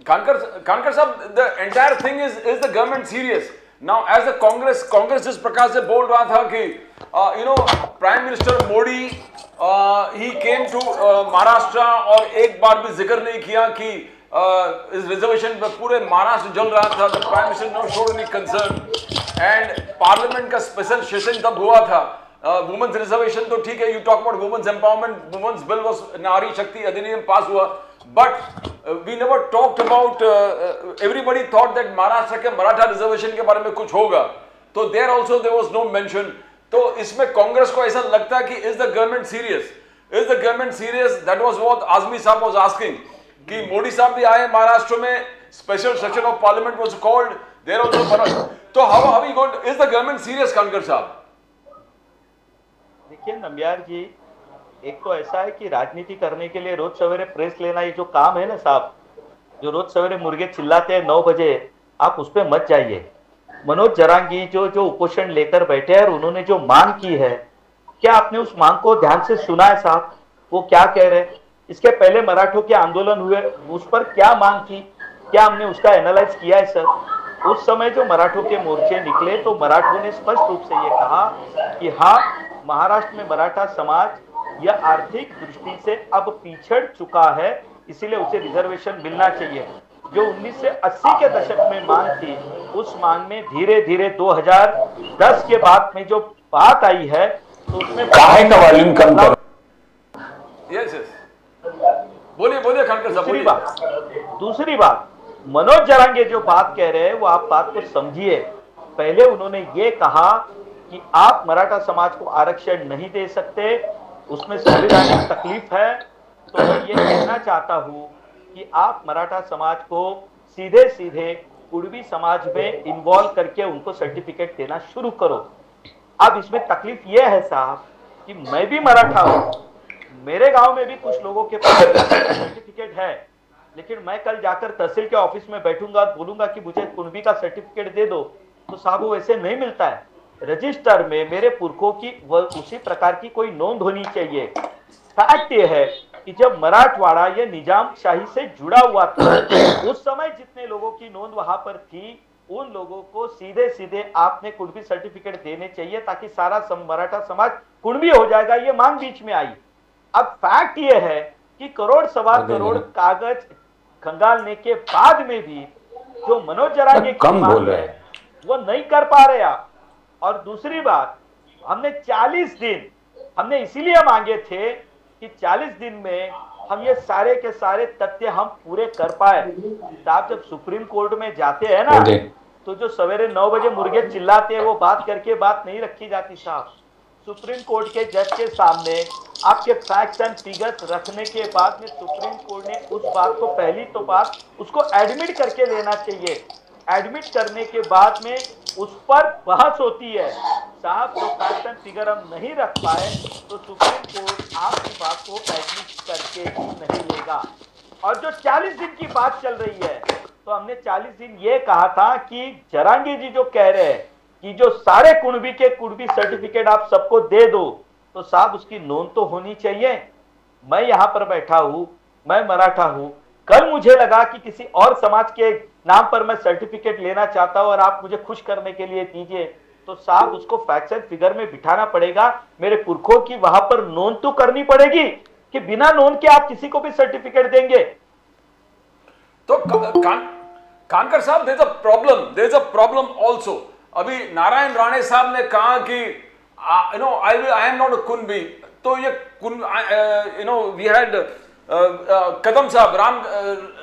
A: Kankar sahab, the entire thing is the government serious now? As the Congress जिस प्रकार से बोल रहा था कि prime minister Modi he came to Maharashtra, और एक बार भी जिक्र नहीं किया कि इस रिजर्वेशन पर पूरे महाराष्ट्र जल रहा था। The prime minister no showed any concern, and parliament का स्पेशल सेशन तब हुआ था। वुमेन्स रिजर्वेशन तो ठीक है, you talk about women's empowerment, women's bill was, नारी शक्ति अधिनियम पास हुआ, but we never talked about, everybody thought that Maharashtra के मराठा रिजर्वेशन के बारे में कुछ होगा, तो there also there was no mention. तो इसमें कांग्रेस को ऐसा लगता है कि is the government serious? Is the government serious? That was what Azmi साहब वाज आस्किंग, कि मोदी साहब भी आए महाराष्ट्र में, special session of parliament was called, there also, तो how we going, is the government serious Kankar sahab?
B: देखिए नम्बियार जी, एक तो ऐसा है कि राजनीति करने के लिए रोज सवेरे प्रेस लेना, ये जो काम है ना साहब, जो रोज सवेरे मुर्गे चिल्लाते हैं 9 बजे, आप उस पर मत जाइए। मनोज जरांगी जो उपोषण लेकर बैठे हैं और उन्होंने जो मांग की है, क्या आपने उस मांग को ध्यान से सुना है साहब? वो क्या कह रहे हैं? इसके पहले मराठों के आंदोलन हुए, उस पर क्या मांग थी, क्या हमने उसका एनालाइज किया है सर? उस समय जो मराठों के मोर्चे निकले, तो मराठों ने स्पष्ट रूप से ये कहा कि हाँ, महाराष्ट्र में मराठा समाज यह आर्थिक दृष्टि से अब पिछड़ चुका है, इसीलिए उसे रिजर्वेशन मिलना चाहिए। जो 1980 के दशक में मांग थी, उस मांग में धीरे धीरे 2010 के बाद में जो बात आई है, तो उसमें
C: काहे का वॉल्यूम कम करो।
A: यस यस, बोलिए बोलिए खानकर साहब।
B: दूसरी बात, मनोज जरांगे जो बात कह रहे हैं, वो आप बात को समझिए। पहले उन्होंने ये कहा कि आप मराठा समाज को आरक्षण नहीं दे सकते, उसमें संवैधानिक तकलीफ है। तो मैं ये कहना चाहता हूं कि आप मराठा समाज को सीधे सीधे कुणबी समाज में इन्वॉल्व करके उनको सर्टिफिकेट देना शुरू करो। अब इसमें तकलीफ यह है साहब कि मैं भी मराठा हूं, मेरे गांव में भी कुछ लोगों के पास सर्टिफिकेट है, लेकिन मैं कल जाकर तहसील के ऑफिस में बैठूंगा और बोलूंगा कि मुझे कुणबी का सर्टिफिकेट दे दो, तो साहब वो वैसे नहीं मिलता है। रजिस्टर में मेरे पुरखों की उसी प्रकार की कोई नोंद होनी चाहिए। फैक्ट ये है कि जब मराठवाड़ा ये निजाम शाही से जुड़ा हुआ था, उस समय जितने लोगों की नोंद वहां पर थी, उन लोगों को सीधे सीधे आपने कुणबी सर्टिफिकेट देने चाहिए, ताकि सारा मराठा समाज कुणबी हो जाएगा। ये मांग बीच में आई। अब फैक्ट ये है कि करोड़ सवा करोड़ कागज खंगालने के बाद में भी जो मनोज जरांगे की मांग है, वो नहीं कर पा रहे आप। और दूसरी बात, हमने 40 दिन हमने इसीलिए मांगे थे कि 40 दिन में हम ये सारे के सारे तथ्य हम पूरे कर पाए। साहब जब सुप्रीम कोर्ट में जाते हैं ना, तो जो सवेरे 9 बजे मुर्गे चिल्लाते हैं, वो बात करके बात नहीं रखी जाती साहब। सुप्रीम कोर्ट के जज के सामने आपके फैक्ट्स एंड फिगर्स रखने के बाद में सुप्रीम कोर्ट ने उस बात को, पहली तो बात उसको एडमिट करके लेना चाहिए। एडमिट करने के बाद में उस पर बहस होती है। साहब जो फैक्ट एंड फिगर हम नहीं रख पाए, तो सुप्रीम कोर्ट आपकी बात को एडमिट करके ही नहीं लेगा। और जो 40 दिन की बात चल रही है, तो हमने 40 दिन ये कहा था कि जरांगी जी जो कह रहे हैं कि जो सारे कुणबी के कुणबी सर्टिफिकेट आप सबको दे दो, तो साहब उसकी नोंद तो होनी चाहिए। मैं यहां पर बैठा हूं, मैं मराठा हूं, कल मुझे लगा कि किसी और समाज के नाम पर मैं सर्टिफिकेट लेना चाहता हूं और आप मुझे खुश करने के लिए दीजिए, तो साहब उसको फैक्ट्स एंड फिगर में बिठाना पड़ेगा। मेरे पुरखों की वहां पर नोंद तो करनी पड़ेगी कि बिना नोंद के आप किसी को भी सर्टिफिकेट देंगे।
A: तो कानकर साहब, there is a problem also. अभी नारायण राणे साहब ने कहा कि I am not a Kunbi, तो ये वी हैड कदम साहब,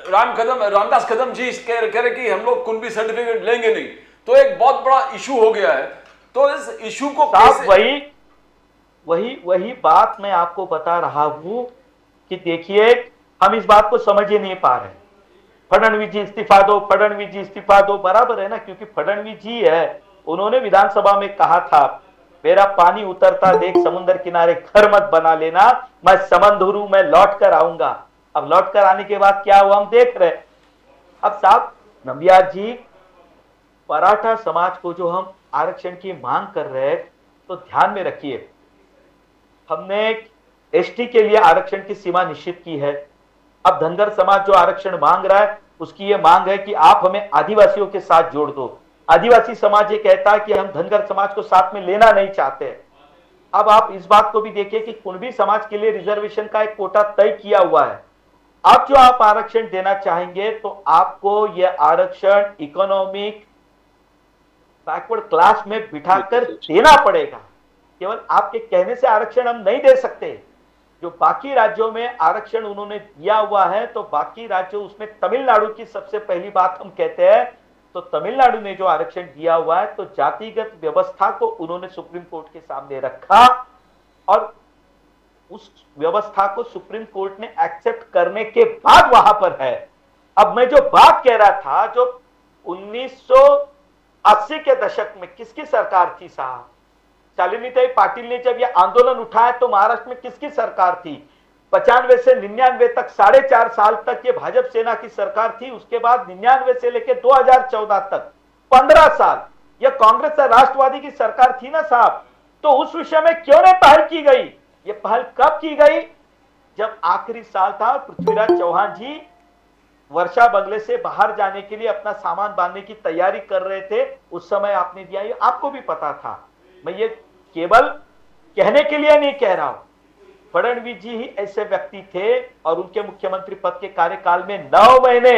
A: रामदास कदम जी कह रहे कि हम लोग कुणबी सर्टिफिकेट लेंगे नहीं, तो एक बहुत बड़ा इशू हो गया है। तो इस इशू को
B: साहब वही बात मैं आपको बता रहा हूं कि देखिए, हम इस बात को समझ ही नहीं पा रहे। फडणवीस जी इस्तीफा दो, फडणवीस जी इस्तीफा दो, बराबर है ना, क्योंकि फडणवीस जी है, उन्होंने विधानसभा में कहा था मेरा पानी उतरता देख समुद्र किनारे घर मत बना लेना, मैं समंदुरु मैं लौट कर आऊंगा। अब लौट कर आने के बाद क्या हुआ हम देख रहे। अब साहब नंबियार जी, मराठा समाज को जो हम आरक्षण की मांग कर रहे हैं, तो ध्यान में रखिए, हमने एसटी के लिए आरक्षण की सीमा निश्चित की है। अब धनगर समाज जो आरक्षण मांग रहा है, उसकी ये मांग है कि आप हमें आदिवासियों के साथ जोड़ दो। आदिवासी समाज ये कहता है कि हम धनगर समाज को साथ में लेना नहीं चाहते। अब आप इस बात को भी देखिए कि कुणबी समाज के लिए रिजर्वेशन का एक कोटा तय किया हुआ है। अब जो आप आरक्षण देना चाहेंगे, तो आपको यह आरक्षण इकोनॉमिक बैकवर्ड क्लास में बिठाकर देना पड़ेगा। केवल आपके कहने से आरक्षण हम नहीं दे सकते। जो बाकी राज्यों में आरक्षण उन्होंने दिया हुआ है, तो बाकी राज्यों, उसमें तमिलनाडु की सबसे पहली बात हम कहते हैं, तो तमिलनाडु ने जो आरक्षण दिया हुआ है, तो जातिगत व्यवस्था को उन्होंने सुप्रीम कोर्ट के सामने रखा और उस व्यवस्था को सुप्रीम कोर्ट ने एक्सेप्ट करने के बाद वहां पर है। अब मैं जो बात कह रहा था, जो 1980 के दशक में किसकी सरकार थी साहब, शालिनीताई पाटिल ने जब यह आंदोलन उठाया तो महाराष्ट्र में किसकी सरकार थी? 95 से 99 तक 4.5 साल तक ये भाजपा सेना की सरकार थी। उसके बाद 99 से लेकर 2014 तक 15 साल यह कांग्रेस और राष्ट्रवादी की सरकार थी ना साहब। तो उस विषय में क्यों नहीं पहल की गई? ये पहल कब की गई? जब आखिरी साल था, पृथ्वीराज चौहान जी वर्षा बंगले से बाहर जाने के लिए अपना सामान बांधने की तैयारी कर रहे थे, उस समय आपने दिया। ये आपको भी पता था। मैं ये केवल कहने के लिए नहीं कह रहा हूं। फडणवीस जी ही ऐसे व्यक्ति थे और उनके मुख्यमंत्री पद के कार्यकाल में 9 महीने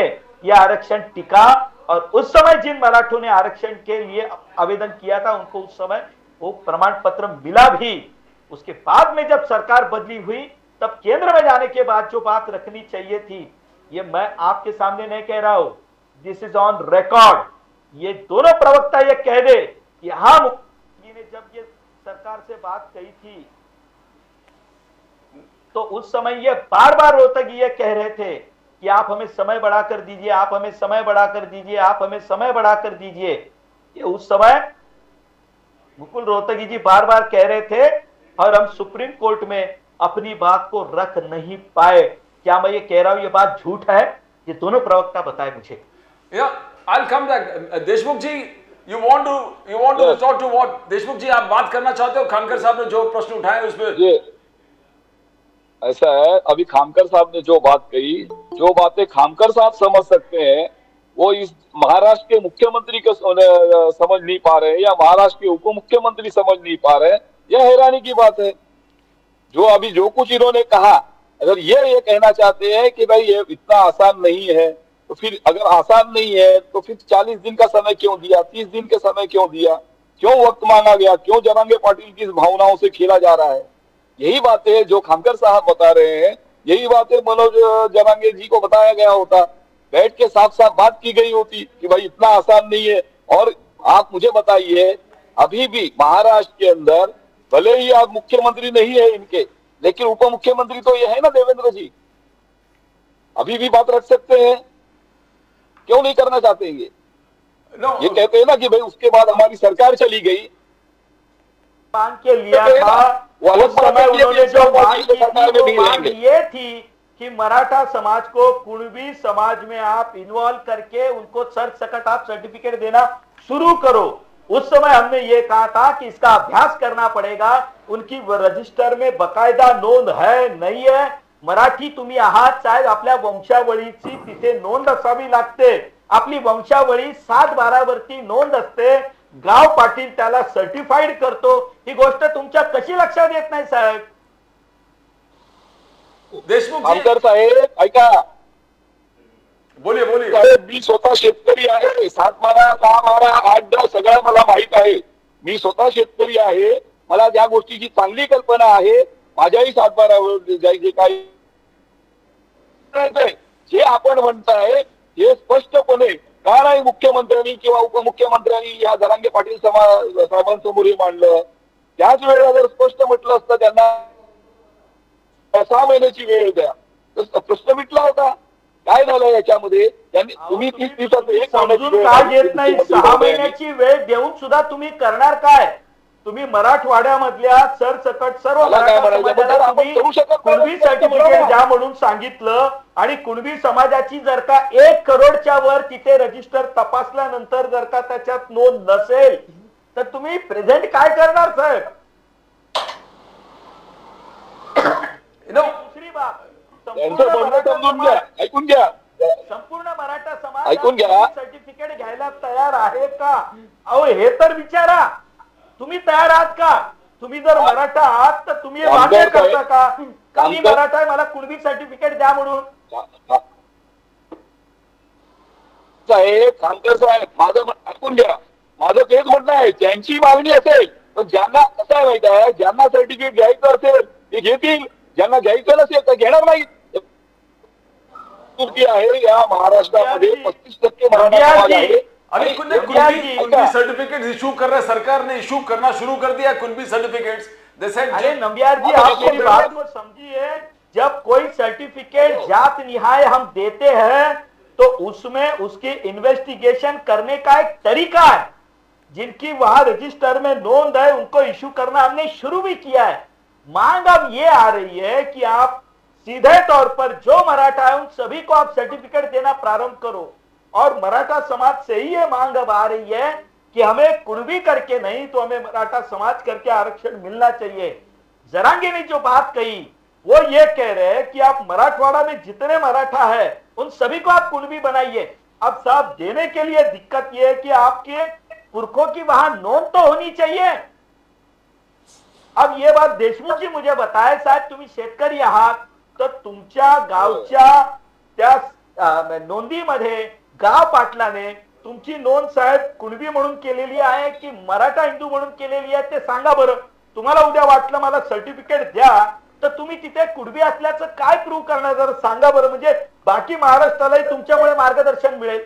B: यह आरक्षण टिका और उस समय जिन मराठों ने आरक्षण के लिए आवेदन किया था, उनको उस समय वो प्रमाण पत्र मिला भी। उसके बाद में जब सरकार बदली हुई, तब केंद्र में जाने के बाद जो बात रखनी चाहिए थी, ये मैं आपके सामने नहीं कह रहा हूं, दिस इज ऑन रिकॉर्ड। ये दोनों प्रवक्ता ये कह दे कि हाँ, मुख्यमंत्री ने जब ये सरकार से बात कही थी, तो उस समय ये बार बार रोहतगी ये कह रहे थे कि आप हमें समय बढ़ा कर दीजिए, आप हमें समय बढ़ा कर दीजिए, आप हमें समय बढ़ा कर दीजिए। ये उस समय मुकुल रोहतगी जी बार बार कह रहे थे और हम सुप्रीम कोर्ट में अपनी बात को रख नहीं पाए। क्या मैं ये कह रहा हूं ये बात झूठ है? ये दोनों प्रवक्ता बताए मुझे।
A: I'll come back. Deshmukh ji, you want to resort to what? Deshmukh जी, आप बात करना चाहते हो? खानकर साहब ने जो प्रश्न उठाए उस पर।
E: ये ऐसा है, अभी खानकर साहब ने जो बात कही, जो बातें खानकर साहब समझ सकते हैं, वो इस महाराष्ट्र के मुख्यमंत्री को समझ नहीं पा रहे हैं या महाराष्ट्र के उप मुख्यमंत्री समझ नहीं पा रहे हैं। यह हैरानी की बात है। जो कुछ इन्होंने कहा, अगर ये कहना चाहते हैं कि भाई ये इतना आसान नहीं है, तो फिर अगर आसान नहीं है तो फिर 40 दिन का समय क्यों दिया, 30 दिन का समय क्यों दिया, क्यों वक्त मांगा गया, क्यों जरांगे पाटिल की भावनाओं से खेला जा रहा है? यही बातें जो खानकर साहब बता रहे हैं, यही बातें मनोज जरांगे जी को बताया गया होता, बैठ के साफ साफ बात की गई होती कि भाई इतना आसान नहीं है। और आप मुझे बताइए, अभी भी महाराष्ट्र के अंदर भले ही आप मुख्यमंत्री नहीं है इनके, लेकिन उप मुख्यमंत्री तो ये है ना देवेंद्र जी, अभी भी बात रख सकते हैं। क्यों नहीं करना चाहते ये? ये कहते हैं ना कि भाई उसके बाद हमारी सरकार चली गई,
B: मांग के लिया था, उस समय उन्होंने जो मांग की थी, वो मांग ये थी कि मराठा समाज को कुणबी समाज में आप इन्वॉल्व करके उनको सरसकट आप सर्टिफिकेट देना शुरू करो। उस समय हमने ये कहा था कि इसका अभ्यास करना पड़ेगा, उनकी रजिस्टर में बकायदा नोंद है नहीं है, मराठी तुम्ही आहात साहेब, आपल्या वंशावळीची तिथे नोंद असावी लागते, आपली वंशावळी 7-12 वरती नोंद असते, गाव पाटील त्याला सर्टिफाईड करतो, ही गोष्ट तुमच्या कशी लक्षात येत नाही साहेब?
A: देशमुख जी,
E: आमदार साहेब ऐका,
A: बोलिए बोलिए।
E: साहेब मी स्वतः शेतकरी आहे, 7-12, 6-12, 8-10 सगळं मला माहित आहे, मी स्वतः शेतकरी आहे, मला त्या गोष्टीची चांगली कल्पना आहे, माझ्याही 7-12 जे काही जे आपण म्हणताय हे स्पष्टपणे का नाही मुख्यमंत्र्यांनी किंवा उपमुख्यमंत्र्यांनी या जरांगे पाटील साहेबांसमोर हे मांडलं? त्याच वेळेला जर स्पष्ट म्हटलं असतं त्यांना 6 महिन्याची वेळ द्या, तर प्रश्न मिटला होता. काय झालं याच्यामध्ये? त्यांनी तुम्ही 30 दिवसात एक
B: समजून का घेत नाही? 6 महिन्याची वेळ देऊन सुद्धा तुम्ही करणार काय? तुम्ही मराठवाड्यामधल्या सरसकट सर्व मराठा समाजाला तुम्ही कुणबी सर्टिफिकेट द्या म्हणून सांगितलं आणि कुणबी समाजाची जर का 1 करोडच्या वर तिथे रजिस्टर तपासल्यानंतर जर का त्याच्यात नोंद नसेल तर तुम्ही प्रेझेंट काय करणार साहेब? दुसरी बाब,
E: त्यांचं म्हणणं समजून घ्या, ऐकून घ्या,
B: संपूर्ण मराठा समाज
E: ऐकून घ्या.
B: सर्टिफिकेट घ्यायला तयार आहे का? अहो हे तर विचारा, तुम्ही तयार आहात का? तुम्ही जर मराठा आहात तर तुम्ही मान्य करता का? का मी मराठा आहे, मला कुणबी सर्टिफिकेट द्या म्हणून?
E: साहेब खामकर साहेब, माझं ऐकून घ्या, माझं तेच म्हणणं आहे, ज्यांची मागणी असेल तर ज्यांना कसं आहे माहिती आहे, ज्यांना सर्टिफिकेट घ्यायचं असेल ते घेतील, ज्यांना घ्यायचं नसेल तर घेणार नाही. आहे या महाराष्ट्रामध्ये 35% मराठा समाज आहे.
A: अरे कुणबी सर्टिफिकेट इशू कर रहे, सरकार ने इशू करना शुरू कर दिया कुणबी सर्टिफिकेट्स।
B: अरे नंबियार जी, आप मेरी बात को समझिए, जब कोई सर्टिफिकेट जात निहाय हम देते हैं तो उसमें उसकी इन्वेस्टिगेशन करने का एक तरीका है, जिनकी वहां रजिस्टर में नोंद है उनको इशू करना हमने शुरू भी किया है। मांग अब ये आ रही है कि आप सीधे तौर पर जो मराठा है उन सभी को आप सर्टिफिकेट देना प्रारंभ करो, और मराठा समाज से ही ये मांग अब आ रही है कि हमें कुणबी करके नहीं तो हमें मराठा समाज करके आरक्षण मिलना चाहिए। जरांगे ने जो बात कही वो ये कह रहे हैं कि आप मराठवाड़ा में जितने मराठा है उन सभी को आप कुणबी बनाइए। अब साहब देने के लिए दिक्कत ये है कि आपके पुरखों की वहां नोंद तो होनी चाहिए। अब ये बात देशमुख जी मुझे बताए, साहेब तुम्ही शेतकरी आहात तर तुमच्या गावच्या त्या नोंदीमध्ये गाव पाटलाने तुमची नोंद साहेब कुणबी म्हणून केलेली आहे की मराठा हिंदू म्हणून केलेली आहे ते सांगा बरं। तुम्हाला उद्या वाटलं मला सर्टिफिकेट द्या तर तुम्ही तिथे कुणबी असल्याचं काय प्रूव्ह करणार जर सांगा बरं, म्हणजे बाकी महाराष्ट्रालाही तुमच्यामुळे मार्गदर्शन मिळेल।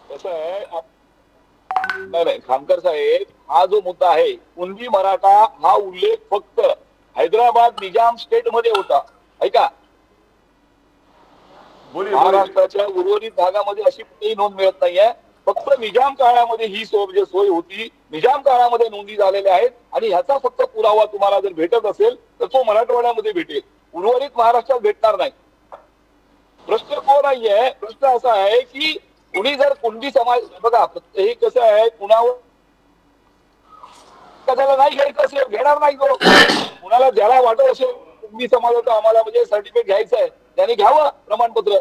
E: कसं आहे नाही खामकर साहेब, हा जो मुद्दा आहे कुणबी मराठा हा उल्लेख फक्त हैदराबाद निजाम स्टेट मध्ये होता। ऐका, महाराष्ट्राच्या उर्वरित भागामध्ये अशी कुठेही नोंद मिळत नाहीये, फक्त निजाम काळामध्ये ही सोय होती, निजाम काळामध्ये नोंदी झालेल्या आहेत आणि ह्याचा फक्त पुरावा तुम्हाला जर भेटत असेल तर तो मराठवाड्यामध्ये भेटेल, उर्वरित महाराष्ट्रात भेटणार नाही। प्रश्न तो नाहीये, प्रश्न असा आहे की कुणी जर कुणबी समाज बघा हे कसं आहे, कुणावर कशाला नाही घ्यायचं असेल घेणार नाही, तो कुणाला ज्याला वाटत असेल कुणबी समाजाचं आम्हाला म्हणजे सर्टिफिकेट घ्यायचं आहे त्याने घ्यावं प्रमाणपत्र,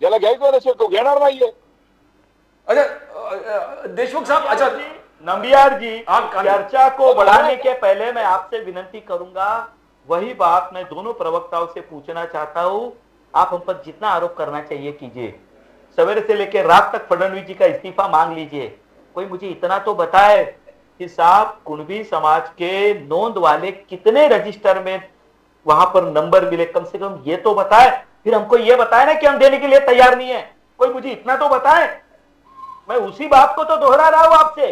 E: ज्याला घ्यायचं नसेल तो घेणार नाहीये।
A: अच्छा देशमुख साहब, अच्छा
B: नंबियार जी, चर्चा को बढ़ाने के पहले मैं आपसे विनती करूंगा, वही बात मैं दोनों प्रवक्ताओं से पूछना चाहता हूं, आप हम पर जितना आरोप करना चाहिए कीजिए, सवेरे से लेकर रात तक फडणवीस जी का इस्तीफा मांग लीजिए, कोई मुझे इतना तो बताए कि साहब कुणबी समाज के नोंद वाले कितने रजिस्टर में वहां पर नंबर मिले, कम से कम ये तो बताए, फिर हमको ये बताए ना कि हम देने के लिए तैयार नहीं है, कोई मुझे इतना तो बताए। मैं उसी बात को तो दोहरा रहा हूं आपसे।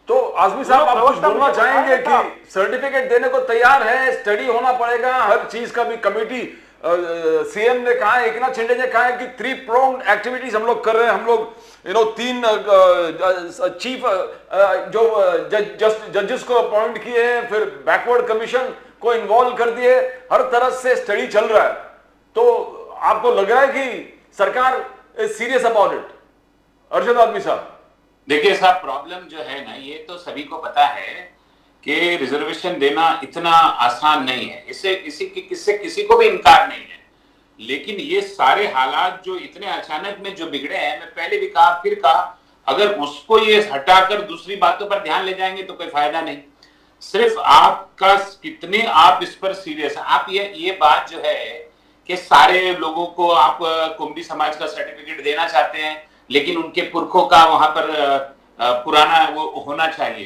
A: तो आजमी साहब आप कुछ बोलना चाहेंगे कि सर्टिफिकेट देने को तैयार है, स्टडी होना पड़ेगा हर चीज का भी, कमेटी सीएम ने कहा है, एकनाथ शिंदे ने कहा है कि 3 pronged एक्टिविटीज हम लोग कर रहे हैं, हम लोग 3 चीफ जो जजेस को अपॉइंट किए हैं, फिर बैकवर्ड कमीशन को इन्वॉल्व कर दिए, हर तरह से स्टडी चल रहा है, तो आपको लग रहा है कि सरकार is serious about it? Arshad आदमी साहब,
D: देखिए साहब, प्रॉब्लम जो है ना, ये तो सभी को पता है कि रिजर्वेशन देना इतना आसान नहीं है, इससे किसी को भी इनकार नहीं है। लेकिन ये सारे हालात जो इतने अचानक में जो बिगड़े हैं, मैं पहले भी कहा फिर कहा, अगर उसको ये हटाकर दूसरी बातों पर ध्यान ले जाएंगे तो कोई फायदा नहीं। सिर्फ आपका कितने आप इस पर सीरियस हैं। आप ये बात जो है कि सारे लोगों को आप कुंभी समाज का सर्टिफिकेट देना चाहते हैं, लेकिन उनके पुरखों का वहां पर पुराना वो होना चाहिए,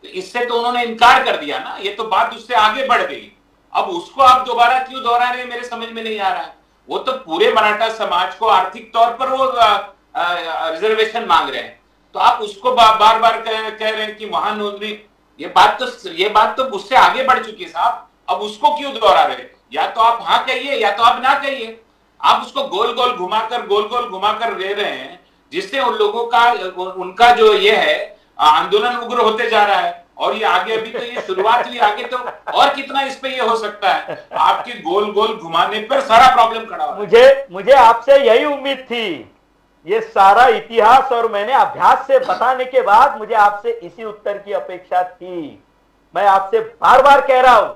D: तो इससे तो उन्होंने इनकार कर दिया ना, ये तो बात उससे आगे बढ़ गई। अब उसको आप दोबारा क्यों दोहरा रहे हैं, मेरे समझ में नहीं आ रहा है। वो तो पूरे मराठा समाज को आर्थिक तौर पर वो रिजर्वेशन मांग रहे हैं, तो आप उसको बार बार कह रहे हैं कि महानोंदणी, ये बात तो उससे आगे बढ़ चुकी है साहब। अब उसको क्यों दोहरा रहे? या तो आप हाँ कहिए या तो आप ना कहिए। आप उसको गोल गोल घुमाकर ले रहे हैं, जिससे उन लोगों का उनका जो ये है आंदोलन उग्र होते जा रहा है। और ये आगे, अभी तो ये शुरुआत हुई, आगे तो और कितना इस पे ये हो सकता है। आपके गोल गोल घुमाने पर सारा प्रॉब्लम खड़ा हो।
B: मुझे आपसे यही उम्मीद थी, ये सारा इतिहास और मैंने अभ्यास से बताने के बाद मुझे आपसे इसी उत्तर की अपेक्षा थी। मैं आपसे बार बार कह रहा हूं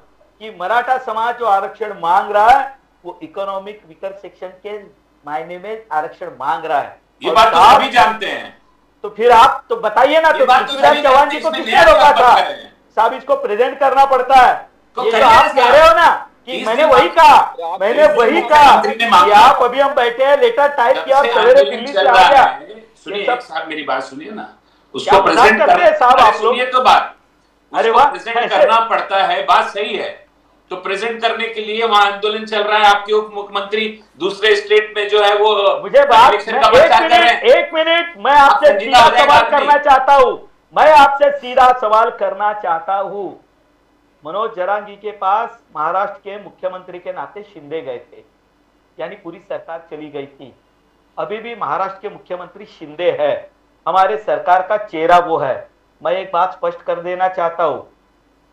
B: कि मराठा समाज जो आरक्षण मांग रहा है वो इकोनॉमिक वीकर सेक्शन के मायने में आरक्षण मांग रहा है।
D: ये बात तो सभी जानते हैं।
B: तो फिर आप तो बताइए ना, तो पृथ्वीराज चौहान जी को किसने रोका था? साहब, इसको प्रेजेंट करना पड़ता है। ये तो आप कह रहे हो ना कि मैंने वही कहा कि आप अभी हम बैठे हैं, लेटर टाइप किया, सवेरे दिल्ली से आ गया।
D: सुनिए साहब, मेरी बात सुनिए ना, उसको प्रेजेंट करते हैं साहब आप लोग। तो बात, अरे वाह, प्रेजेंट करना पड़ता है, बात सही है। तो प्रेजेंट करने के लिए वहां आंदोलन चल रहा है, आपके उप मुख्यमंत्री दूसरे स्टेट में जो है वो
B: मुझे बात, एक मिनट मैं आपसे सीधा सवाल करना चाहता हूं। मैं आपसे सीधा सवाल करना चाहता हूं। मनोज जरांगी के पास महाराष्ट्र के मुख्यमंत्री के नाते शिंदे गए थे, यानी पूरी सरकार चली गई थी। अभी भी महाराष्ट्र के मुख्यमंत्री शिंदे है, हमारे सरकार का चेहरा वो है। मैं एक बात स्पष्ट कर देना चाहता हूं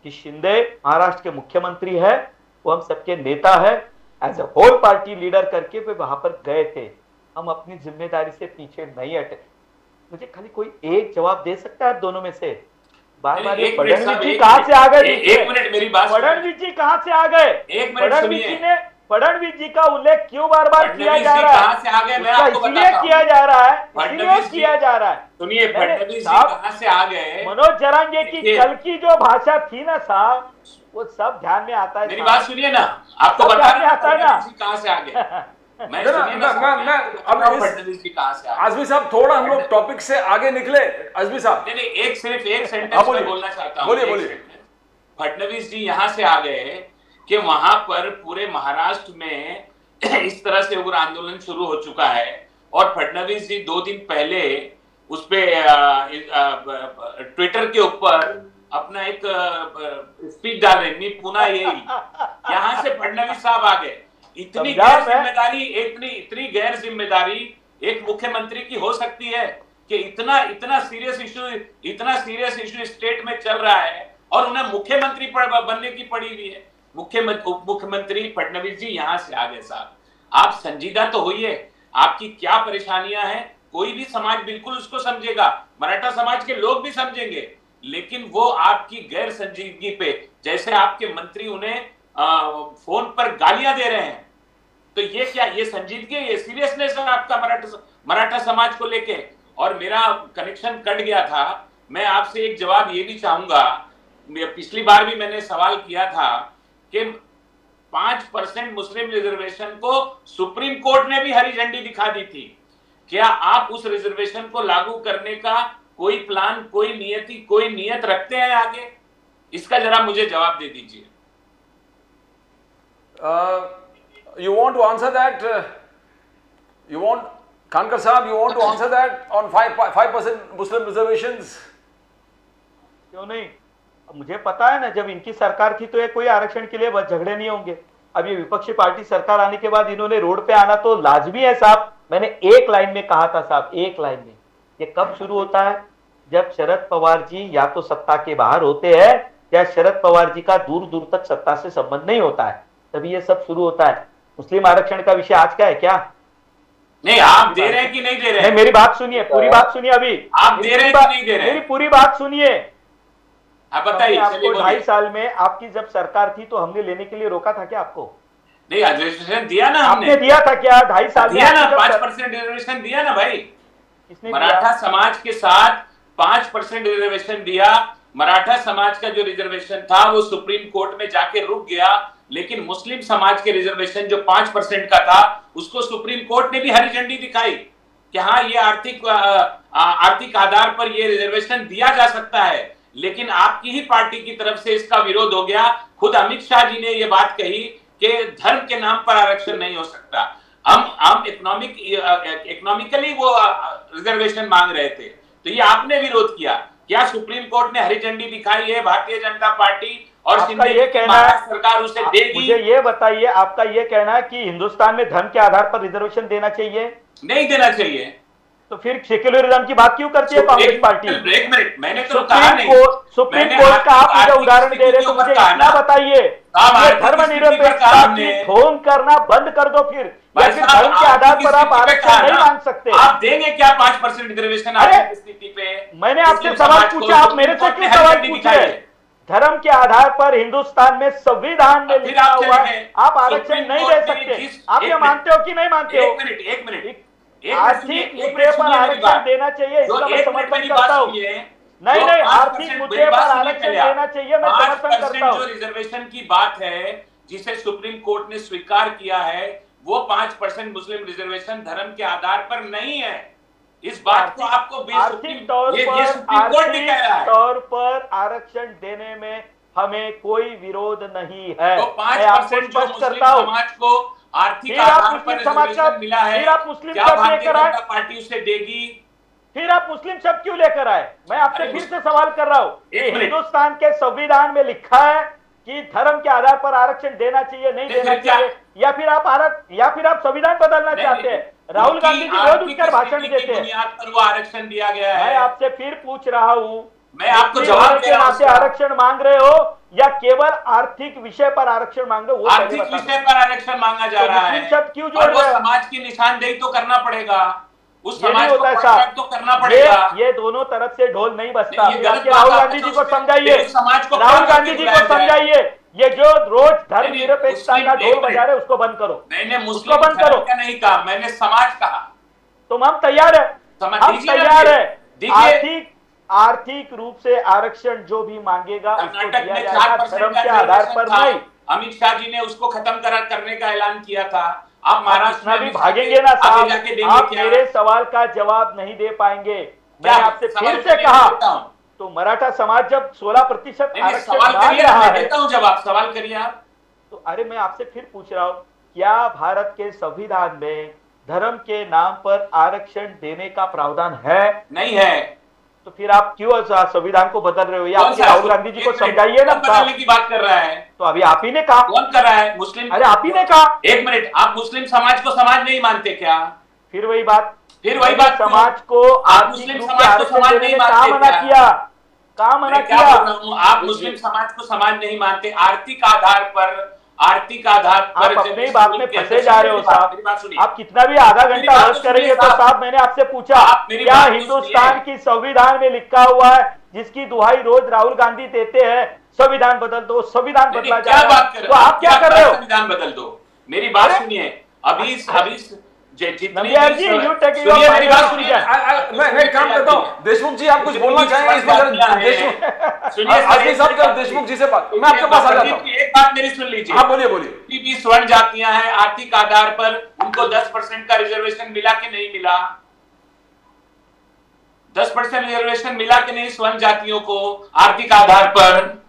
B: कि शिंदे महाराष्ट्र के मुख्यमंत्री है, वो हम सबके नेता है, as a whole party leader करके वे वहां पर गए थे। हम अपनी जिम्मेदारी से पीछे नहीं हटे। मुझे खाली कोई एक जवाब दे सकता है दोनों में से? बार बार फडणवीस जी कहां से आ गए?
D: एक मिनट मेरी बात,
B: फडणवीस जी कहां से आ गए?
D: एक मिनट सुनिए।
B: फडणवीस जी का उल्लेख क्यों बार बार किया जा रहा है?
D: कहां से आ गए मैं आपको बताता हूं।
B: किया जा रहा है, इसलिए किया जा रहा है।
D: सुनिए, फडणवीस जी कहां से आ गए?
B: मनोज जरांगे की कल की जो भाषा थी ना साहब, वो सब ध्यान में आता है।
D: मेरी बात सुनिए ना, आपको बताना आता है ना कहां से आ गए। मैं
A: आजमी साहब, थोड़ा हम लोग टॉपिक से आगे निकले। आजमी साहब,
D: नहीं, सिर्फ एक सेंटेंस में बोलना चाहता हूं।
A: बोलिए।
D: फडणवीस जी यहाँ से आ गए कि वहां पर पूरे महाराष्ट्र में इस तरह से उग्र आंदोलन शुरू हो चुका है, और फडणवीस जी 2 दिन पहले उस पे ट्विटर के ऊपर अपना एक स्पीच डाल रहे, मैं पुनः यही। यहाँ से फडणवीस साहब आ गए। इतनी गैर जिम्मेदारी एक मुख्यमंत्री की हो सकती है कि इतना सीरियस इशू स्टेट में चल रहा है और उन्हें मुख्यमंत्री बनने की पड़ी हुई है। उप मुख्यमंत्री फडणवीस जी यहाँ से आ गए। साहब, आप संजीदा तो होइए, आपकी क्या परेशानियां हैं, कोई भी समाज बिल्कुल उसको समझेगा, मराठा समाज के लोग भी समझेंगे, लेकिन वो आपकी गैर संजीदगी पे, जैसे आपके मंत्री उन्हें फोन पर गालियां दे रहे हैं, तो ये क्या, ये संजीदगी, ये सीरियसनेस है आपका मराठा समाज को लेके। और मेरा कनेक्शन कट गया था, मैं आपसे एक जवाब ये भी चाहूंगा। पिछली बार भी मैंने सवाल किया था कि 5% मुस्लिम रिजर्वेशन को सुप्रीम कोर्ट ने भी हरी झंडी दिखा दी थी। क्या आप उस रिजर्वेशन को लागू करने का कोई प्लान, कोई नियत रखते हैं आगे? इसका जरा मुझे जवाब दे दीजिए।
A: You want to answer that? Kankar Sahab, you want to answer that on 5% Muslim reservations?
B: क्यों नहीं? मुझे पता है ना, जब इनकी सरकार थी तो ये कोई आरक्षण के लिए बस झगड़े नहीं होंगे। अब ये विपक्षी पार्टी सरकार आने के बाद इन्होंने रोड पे आना तो लाजमी है साहब। मैंने एक लाइन में कहा था साहब, एक लाइन में। ये कब शुरू होता है? जब शरद पवार जी या तो सत्ता के बाहर होते हैं या शरद पवार जी का दूर दूर तक सत्ता से संबंध नहीं होता है, तभी ये सब शुरू होता है। मुस्लिम आरक्षण का विषय आज का है क्या?
D: नहीं, आप दे रहे हैं कि नहीं दे रहे
B: नहीं,
D: हैं?
B: मेरी बात सुनिए, पूरी बात सुनिए अभी।
D: आप दे रहे हैं कि नहीं दे रहे हैं?
B: मेरी पूरी बात सुनिए।
D: आप बताइए,
B: आपको
D: चलिए
B: 2.5
D: बोलिए।
B: साल में आपकी जब सरकार थी तो हमने लेने के लिए रोका था क्या आपको?
D: नहीं, रिजर्वेशन दिया ना
B: आपने
D: हमने,
B: दिया था क्या 2.5 साल में?
D: दिया ना,
B: आपकी जब
D: 5% रिजर्वेशन दिया ना भाई।
B: किसने
D: मराठा
B: दिया?
D: समाज के साथ 5% रिजर्वेशन दिया। मराठा समाज का जो रिजर्वेशन था वो सुप्रीम कोर्ट में जाके रुक गया, लेकिन मुस्लिम समाज के रिजर्वेशन जो 5% का था उसको सुप्रीम कोर्ट ने भी हरी झंडी दिखाई कि हाँ, ये आर्थिक आधार पर ये रिजर्वेशन दिया जा सकता है। लेकिन आपकी ही पार्टी की तरफ से इसका विरोध हो गया। खुद अमित शाह जी ने ये बात कही कि धर्म के नाम पर आरक्षण नहीं हो सकता। हम इकोनॉमिकली वो रिजर्वेशन मांग रहे थे, तो ये आपने विरोध किया। क्या सुप्रीम कोर्ट ने हरी झंडी दिखाई है भारतीय जनता पार्टी और
B: आपका ये कहना है,
D: सरकार उसे देगी?
B: मुझे ये बताइए, आपका ये कहना है कि हिंदुस्तान में धर्म के आधार पर रिजर्वेशन देना चाहिए?
D: नहीं देना चाहिए।
B: तो फिर सेक्युलरिज्म की बात क्यों करती है कांग्रेस पार्टी?
D: एक मिनट, मैंने तो कहा नहीं।
B: सुप्रीम
D: मैंने
B: कोर्ट का आप मुझे
D: आर्थिक
B: उदाहरण
D: स्थिति
B: दे रहे
D: के
B: तो
D: ऊपर
B: मुझे
D: कहा
B: इतना
D: ना।
B: बताइए,
D: साहब,
B: ये
D: आर्थिक
B: धर्मनिरपेक्षता
D: स्थिति पर कहा
B: की
D: हमने।
B: ढोंग करना बंद कर दो फिर, या
D: भाई
B: फिर
D: साहब,
B: धर्म के आधार
D: आर्थिक
B: पर आप
D: स्थिति पे कहा
B: आरक्षण नहीं
D: ना।
B: मांग सकते।
D: आप देंगे क्या 5% रिजर्वेशन
B: अरे,
D: आर्थिक स्थिति पे?
B: मैंने आपसे
D: मुस्लिम
B: सवाल
D: समाज को
B: पूछा, आप
D: सुप्रीम
B: मेरे से
D: कोर्ट ने
B: क्यों
D: हरी
B: सवाल
D: झंडी
B: पूछ
D: दिखाई
B: रहे
D: है।
B: हैं? धर्म के आधार पर हिंदुस्तान में संविधान में
D: फिर
B: लिखा
D: आप
B: हुआ
D: चले
B: है,
D: गए।
B: आप आरक्षण
D: सुप्रीम
B: नहीं
D: कोर्ट
B: दे
D: ने
B: सकते।
D: जिस-
B: आप
D: एक
B: ये
D: मिनट,
B: मानते हो कि नहीं मानते हो?
D: एक मिनट
B: आर्थिक मुद्दे पर आरक्षण देना चाहिए, इसका मैं समर्थन करता हूँ। नहीं नहीं, आर्थिक मुद्दे पर आरक्षण देना चाहिए, मैं समर्थन करता हूँ।
D: जो रिजर्वेशन की बात है जिसे सुप्रीम कोर्ट ने स्वीकार किया है, वो 5% मुस्लिम रिजर्वेशन धर्म के आधार पर नहीं है। इस बात को आपको
B: आर्थिक तौर
D: ये
B: पर
D: सुप्रीम कोर्ट भी कह रहा है।
B: तौर पर आरक्षण देने में हमें कोई विरोध नहीं है।
D: तो
B: मैं आपको
D: 5% जो
B: स्पष्ट
D: मुस्लिम
B: करता हूँ।
D: समाज को आर्थिक
B: फिर आप
D: आधार
B: मुस्लिम
D: पर
B: समाज
D: रिजर्वेशन
B: का-
D: मिला है,
B: फिर आप मुस्लिम
D: क्या
B: शब्द
D: भारतीय
B: लेकर आए?
D: जनता पार्टी उसे देगी?
B: फिर आप मुस्लिम शब्द क्यों लेकर आए? मैं आपसे
D: अरे
B: फिर से सवाल कर रहा हूँ।
D: एक मिनट।
B: हिंदुस्तान के संविधान में लिखा है कि धर्म के आधार पर आरक्षण देना चाहिए, नहीं देना
D: फिर क्या?
B: चाहिए, या फिर आप संविधान बदलना चाहते हैं? राहुल
D: उनकी
B: गांधी जी रोज
D: आर्थिक
B: उठकर भाषण
D: स्थिति की
B: देते हैं।
D: बुनियाद पर वो आरक्षण दिया गया
B: मैं
D: है।
B: आपसे फिर पूछ रहा हूँ,
D: मैं आपको
B: मुस्लिम
D: जवाब
B: होने
D: दे
B: के
D: रहा हूं
B: नाते
D: उसका।
B: आरक्षण मांग रहे हो या केवल आर्थिक विषय पर आरक्षण मांग रहे हो? वो पहले
D: आर्थिक
B: बता दो।
D: विषय पर आरक्षण मांगा जा
B: तो
D: रहा
B: मुस्लिम
D: है
B: शब्द क्यों जोड़
D: और वो
B: रहे हो?
D: समाज की निशानदेही तो करना पड़ेगा। उस
B: ये नहीं
D: समाज को
B: होता है
D: कॉन्ट्रैक्ट
B: साहब,
D: तो करना पड़ेगा।
B: ये दोनों तरफ से ढोल नहीं बजता।
D: नहीं, ये गलत
B: आपके
D: बात
B: राहुल
D: आपने
B: गांधी जी
D: जो
B: को समझाइए,
D: एक समाज को
B: राहुल
D: कहाँ
B: गांधी जी को
D: बुलाया जाए?
B: समझाइए, ये जो रोज धर्म
D: नहीं,
B: निरपेक्षता
D: मुस्लिम-
B: का
D: एक
B: ढोल
D: मिनट।
B: बजा रहे उसको बंद करो।
D: मैंने
B: उसको
D: मुस्लिम
B: बंद करो।
D: धर्म का नहीं कहा, मैंने समाज कहा।
B: तो हम तैयार है,
D: समझ
B: हम
D: दीजिए ना
B: तैयार
D: फिर।
B: है।
D: दीजिए।
B: आर्थिक रूप से आरक्षण जो भी मांगेगा उसको
D: कर्नाटक
B: दिया
D: में
B: जाएगा,
D: 4%
B: धर्म
D: का
B: के आधार
D: रिजर्वेशन
B: पर
D: था।
B: नहीं।
D: अमित शाह जी ने उसको खत्म करने का ऐलान किया था। आप
B: आप
D: महाराष्ट्र
B: कितना भी
D: में
B: भागेंगे ना
D: आगे
B: साहब,
D: जाके देंगे
B: आप
D: क्या?
B: मेरे सवाल का जवाब नहीं दे पाएंगे।
D: क्या?
B: मैंने आपसे
D: सवाल
B: फिर से
D: करिए,
B: कहा,
D: मैं देता हूं।
B: तो मराठा समाज जब 16%
D: नहीं,
B: आरक्षण
D: सवाल
B: मांग
D: करिए,
B: रहा
D: मैं
B: है,
D: देता हूं जवाब। सवाल करिए आप।
B: तो अरे मैं आपसे फिर पूछ रहा हूँ, क्या भारत के संविधान में धर्म के नाम पर आरक्षण देने का प्रावधान है?
D: नहीं है।
B: तो फिर आप क्यों संविधान को बदल रहे हो? ये
D: कौन
B: आपके
D: सा?
B: राहुल गांधी जी को
D: एक मिनट,
B: समझाइए ना
D: कौन बदलने की बात कर रहा है?
B: तो अभी आप ही ने कहा।
D: कौन कर रहा है? मुस्लिम।
B: अरे आप ही ने कहा।
D: एक मिनट, आप मुस्लिम समाज को समाज नहीं मानते क्या?
B: फिर वही बात
D: क्यों?
B: समाज को
D: आप
B: आर्थिक
D: मुस्लिम
B: रूप
D: समाज
B: से
D: को
B: आरक्षण
D: समाज
B: देने
D: नहीं
B: में
D: मानते
B: कहाँ मना
D: क्या?
B: किया? कहाँ मना
D: मैं क्या
B: किया?
D: बोल रहा हूँ, आप मुस्लिम समाज को समाज नहीं मानते। आर्थिक आधार पर
B: आप अपनी बात में फंसे जा रहे हो
D: मेरी बात
B: साहब।
D: सुनिए।
B: आप कितना भी आधा
D: मेरी
B: घंटा
D: बात
B: बहस
D: तो
B: करेंगे
D: सुनिए
B: तो
D: साहब।
B: साहब मैंने आपसे पूछा,
D: आप मेरी
B: क्या
D: बात तो
B: हिंदुस्तान
D: सुनिए।
B: की संविधान में लिखा हुआ है जिसकी दुहाई रोज राहुल गांधी देते हैं, संविधान बदल दो, संविधान बदला
D: क्या
B: जाएगा?
D: बात कर
B: तो आप क्या कर रहे हो?
D: संविधान बदल दो। मेरी बात
B: अरे?
D: सुनिए। अभी जितनी
B: नंदियाल जी, you take your
D: सुनिए, मेरी बात
B: final
D: सुनिए।
B: decision।
A: मैं एक काम करता हूँ, देशमुख जी आप कुछ बोलना चाहेंगे इस पर? देशमुख
D: सुनिए,
A: आजमी साहब का देशमुख जी से बात, मैं आपके पास आ जाता हूँ।
D: एक बात मेरी सुन लीजिए।
A: हाँ बोलिए बोलिए।
D: जितनी भी स्वर्ण जातियां हैं, आर्थिक आधार पर उनको 10% का रिजर्वेशन मिला कि नहीं मिला? 10% रिजर्वेशन मिला कि नहीं स्वर्ण जातियों को आर्थिक आधार पर?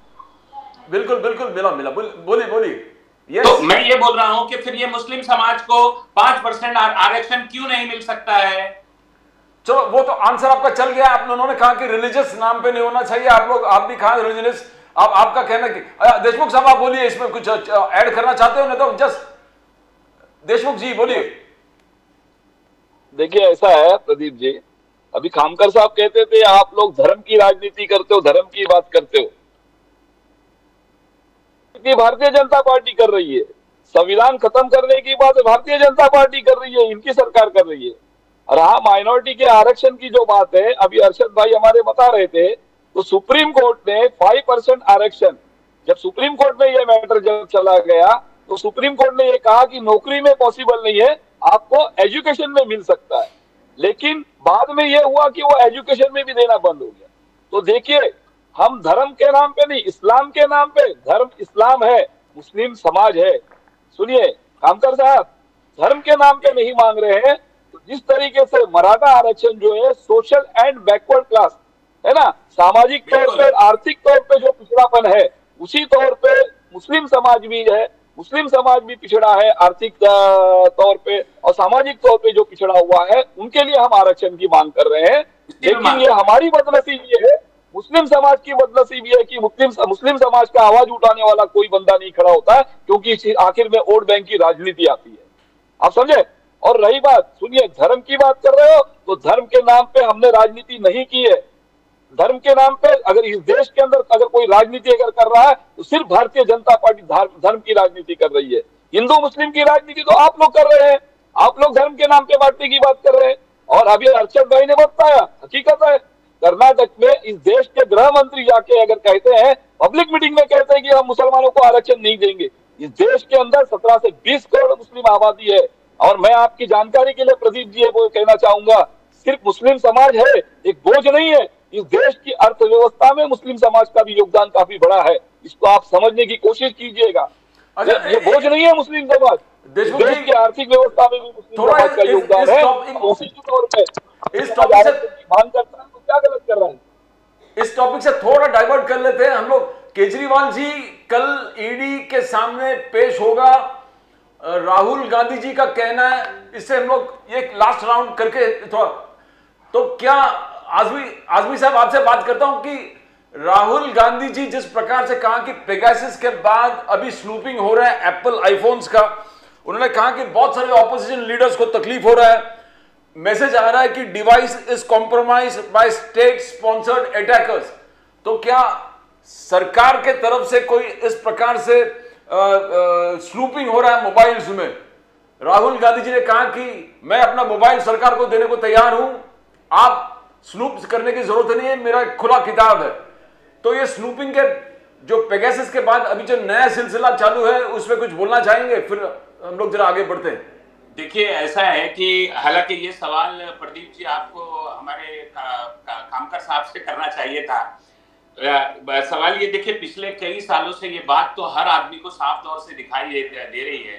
A: बिल्कुल बिल्कुल मिला मिला, बोलिए बोलिए। Yes.
D: तो मैं ये बोल रहा हूं कि फिर ये मुस्लिम समाज को 5% आरक्षण क्यों नहीं मिल सकता है?
A: चलो वो तो आंसर आपका चल गया। आप उन्होंने कहा कि रिलीजियस नाम पे नहीं होना चाहिए। आप भी कहा रिलीजियस। आपका कहना कि देशमुख साहब आप बोलिए, इसमें कुछ ऐड करना चाहते हो? नहीं तो जस्ट देशमुख जी बोलिए।
E: देखिए ऐसा है प्रदीप जी, अभी खामकर साहब कहते थे आप लोग धर्म की राजनीति करते हो, धर्म की बात करते हो। की भारतीय जनता पार्टी कर रही है, संविधान खत्म करने की बात भारतीय जनता पार्टी कर रही है, इनकी सरकार कर रही है। रहा माइनॉरिटी के आरक्षण की जो बात है, अभी अरशद भाई हमारे बता रहे थे, तो सुप्रीम कोर्ट ने 5% आरक्षण, जब सुप्रीम कोर्ट में यह मैटर जब चला गया तो सुप्रीम कोर्ट ने यह कहा कि नौकरी में पॉसिबल नहीं है, आपको एजुकेशन में मिल सकता है। लेकिन बाद में यह हुआ कि वो एजुकेशन में भी देना बंद हो गया। तो देखिए, हम धर्म के नाम पे नहीं, इस्लाम के नाम पे, धर्म इस्लाम है, मुस्लिम समाज है। सुनिए कामकर साहब, धर्म के नाम पे नहीं मांग रहे हैं। तो जिस तरीके से मराठा आरक्षण जो है सोशल एंड बैकवर्ड क्लास है ना, सामाजिक तौर पे, आर्थिक तौर पे जो पिछड़ापन है, उसी तौर पे मुस्लिम समाज भी है, मुस्लिम समाज भी पिछड़ा है आर्थिक तौर पे और सामाजिक तौर पे जो पिछड़ा हुआ है, उनके लिए हम आरक्षण की मांग कर रहे हैं। लेकिन ये हमारी बदनसीबी है, मुस्लिम समाज की बदनसीबी है कि मुस्लिम समाज का आवाज उठाने वाला कोई बंदा नहीं खड़ा होता है, क्योंकि आखिर में वोट बैंक की राजनीति आती है। आप समझे? और रही बात, सुनिए, धर्म की बात कर रहे हो, तो धर्म के नाम पे हमने राजनीति नहीं की है। धर्म के नाम पे अगर इस देश के अंदर अगर कोई राजनीति अगर कर रहा है तो सिर्फ भारतीय जनता पार्टी धर्म की राजनीति कर रही है। हिंदू मुस्लिम की राजनीति तो आप लोग कर रहे हैं, आप लोग धर्म के नाम पे बांटने की बात कर रहे हैं। और अभी अरशद भाई ने बताया, हकीकत है, कर्नाटक में इस देश के गृह मंत्री जाके अगर कहते हैं, पब्लिक मीटिंग में कहते हैं कि हम मुसलमानों को आरक्षण नहीं देंगे। इस देश के अंदर 17 से 20 करोड़ मुस्लिम आबादी है। और मैं आपकी जानकारी के लिए प्रदीप जी वो कहना चाहूंगा, सिर्फ मुस्लिम समाज है, एक बोझ नहीं है। इस देश की अर्थव्यवस्था में मुस्लिम समाज का भी योगदान काफी बड़ा है, इसको आप समझने की कोशिश कीजिएगा। ये बोझ नहीं है मुस्लिम समाज, देश की आर्थिक व्यवस्था में भी मुस्लिम समाज का योगदान है। उसी तौर पर
A: इस टॉपिक से
E: मांग करता है तो क्या गलत कर रहा है?
A: इस टॉपिक से थोड़ा डाइवर्ट कर लेते हैं हम लोग। केजरीवाल जी कल ईडी के सामने पेश होगा, राहुल गांधी जी का कहना है, इससे हम लोग एक लास्ट राउंड करके थोड़ा, तो क्या आजमी साहब आपसे बात करता हूं कि राहुल गांधी जी जिस प्रकार से कहा कि पेगासस के बाद अभी स्नूपिंग हो रहा है एप्पल आईफोन्स का, उन्होंने कहा कि बहुत सारे ऑपोजिशन लीडर्स को तकलीफ हो रहा है, मैसेज आ रहा है कि device is compromise by state sponsored attackers. तो क्या सरकार के तरफ से कोई इस प्रकार से स्नूपिंग हो रहा है मोबाइल्स में? राहुल गांधी जी ने कहा कि मैं अपना मोबाइल सरकार को देने को तैयार हूं, आप स्नूप करने की जरूरत नहीं है, मेरा एक खुला किताब है। तो ये स्नूपिंग के जो पेगासस के बाद अभी जो नया सिलसिला चालू है, उसमें कुछ बोलना चाहेंगे, फिर हम लोग जरा आगे बढ़ते हैं।
D: देखिए, ऐसा है कि हालांकि ये सवाल प्रदीप जी आपको हमारे कामकर साहब से करना चाहिए था। सवाल ये, देखिए, पिछले कई सालों से ये बात तो हर आदमी को साफ तौर से दिखाई दे रही है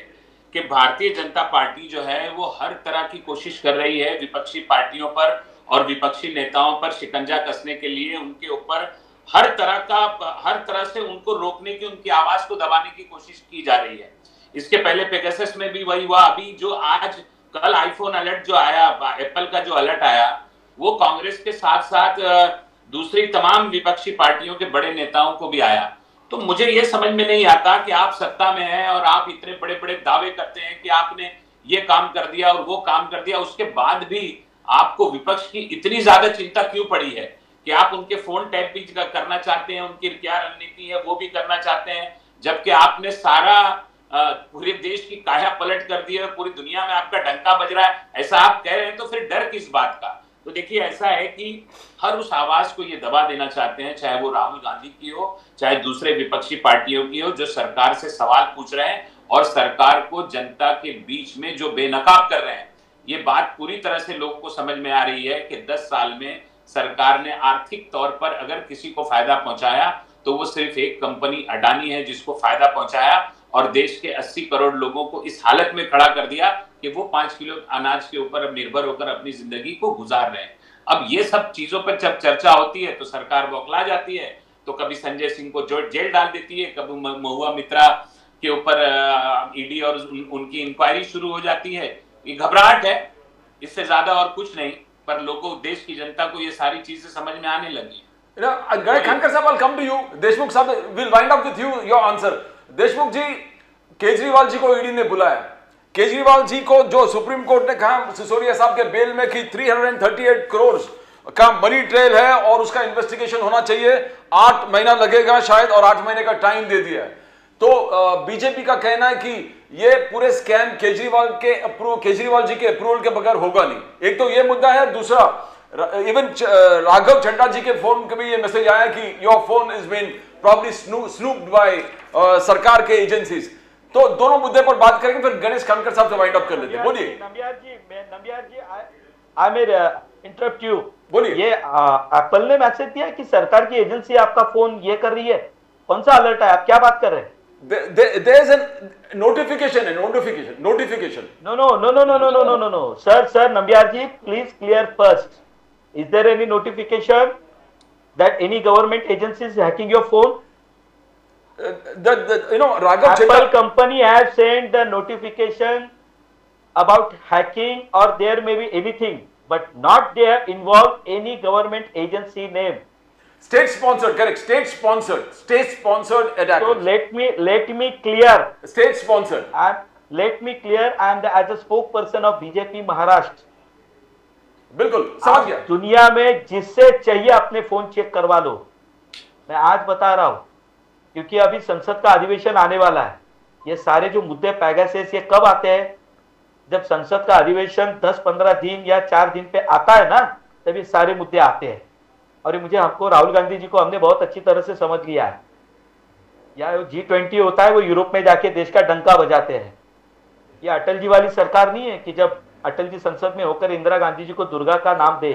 D: कि भारतीय जनता पार्टी जो है वो हर तरह की कोशिश कर रही है विपक्षी पार्टियों पर और विपक्षी नेताओं पर शिकंजा कसने के लिए, उनके ऊपर हर तरह से उनको रोकने की, उनकी आवाज को दबाने की कोशिश की जा रही है। इसके पहले पेगासस में भी वही हुआ। अभी जो आज कल आईफोन अलर्ट जो आया, एप्पल का जो अलर्ट आया, वो कांग्रेस के साथ साथ दूसरी तमाम विपक्षी पार्टियों के बड़े नेताओं को भी आया। तो मुझे ये समझ में नहीं आता कि आप सत्ता में हैं और आप इतने बड़े बड़े दावे करते हैं कि आपने ये काम कर दिया और वो काम कर दिया, उसके बाद भी आपको विपक्ष की इतनी ज्यादा चिंता क्यों पड़ी है कि आप उनके फोन टैप भी करना चाहते हैं, उनकी क्या रणनीति है वो भी करना चाहते हैं, जबकि आपने सारा पूरे देश की काया पलट कर दी है, पूरी दुनिया में आपका डंका बज रहा है, ऐसा आप कह रहे हैं, तो फिर डर किस बात का? तो देखिए, ऐसा है कि हर उस आवाज को ये दबा देना चाहते हैं, चाहे वो राहुल गांधी की हो, चाहे दूसरे विपक्षी पार्टियों की हो, जो सरकार से सवाल पूछ रहे हैं और सरकार को जनता के बीच में जो बेनकाब कर रहे हैं। ये बात पूरी तरह से लोग को समझ में आ रही है कि 10 साल में सरकार ने आर्थिक तौर पर अगर किसी को फायदा पहुंचाया तो वो सिर्फ एक कंपनी अडानी है जिसको फायदा पहुंचाया और देश के 80 करोड़ लोगों को इस हालत में खड़ा कर दिया कि वो 5 किलो अनाज के ऊपर अब निर्भर होकर अपनी जिंदगी को गुजार रहे हैं। अब ये सब चीजों पर जब चर्चा होती है तो सरकार बौखला जाती है, तो कभी संजय सिंह को जेल डाल देती है, कभी महुआ मित्रा के ऊपर ईडी और उनकी इंक्वायरी शुरू हो जाती है। ये घबराहट है, इससे ज्यादा और कुछ नहीं, पर लोगों, देश की जनता को ये सारी चीजें समझ में आने लगी।
A: खानकर साहब, I'll come to you. Deshmukh साहब, we'll wind up with you your answer. Deshmukh जी, केजरीवाल जी को ईडी ने बुलाया, केजरीवाल जी को जो सुप्रीम कोर्ट ने कहा सिसोदिया साहब के बेल में कि 338 करोड़ का मनी ट्रेल है और उसका इन्वेस्टिगेशन होना चाहिए, 8 महीना लगेगा शायद और 8 महीने का टाइम दे दिया है। तो बीजेपी का कहना है कि ये पूरे स्कैम केजरीवाल जी के अप्रूवल के बगैर होगा नहीं। एक तो ये मुद्दा है, दूसरा इवन राघव चड्ढा जी के फोन के भी ये मैसेज आया कि your phone is been probably snooped by सरकार के एजेंसीज। तो दोनों मुद्दे पर बात करेंगे, फिर गणेश कानकर साहब से वाइंड अप कर लेते हैं। बोलिए
B: नंबियार जी, आई मे इंटरप्ट यू।
A: बोलिए।
B: ये एप्पल ने मैसेज दिया कि सरकार की एजेंसी आपका फोन ये कर रही है, कौन सा अलर्ट है, आप क्या बात कर रहे हैं?
A: There is a notification.
B: No. Sir, Nambiar ji, please clear first. Is there any notification that any government agency is hacking your phone?
A: Raghav
B: Apple
A: Chedda
B: company has sent the notification about hacking, or there may be anything, but not there involve any government agency name.
A: state sponsored, correct? State sponsored attack.
B: So let me clear.
A: State sponsored.
B: Let me clear. I am as a spokesperson of BJP Maharashtra.
A: बिल्कुल समझ गया।
B: दुनिया में जिससे चाहिए अपने फोन चेक करवा लो। मैं आज बता रहा हूं क्योंकि अभी संसद का अधिवेशन आने वाला है। ये सारे जो मुद्दे पैगासस ये कब आते हैं? जब संसद का अधिवेशन 10-15 दिन या 4 दिन पे आता है ना, तब ये सारे मुद्दे आते हैं। और मुझे हमको राहुल गांधी जी को हमने बहुत अच्छी तरह से समझ लिया है। या G20 होता है, वो यूरोप में जाके देश का डंका बजाते हैं। ये अटल जी वाली सरकार नहीं है कि जब अटल जी संसद में होकर इंदिरा गांधी जी को दुर्गा का नाम दे।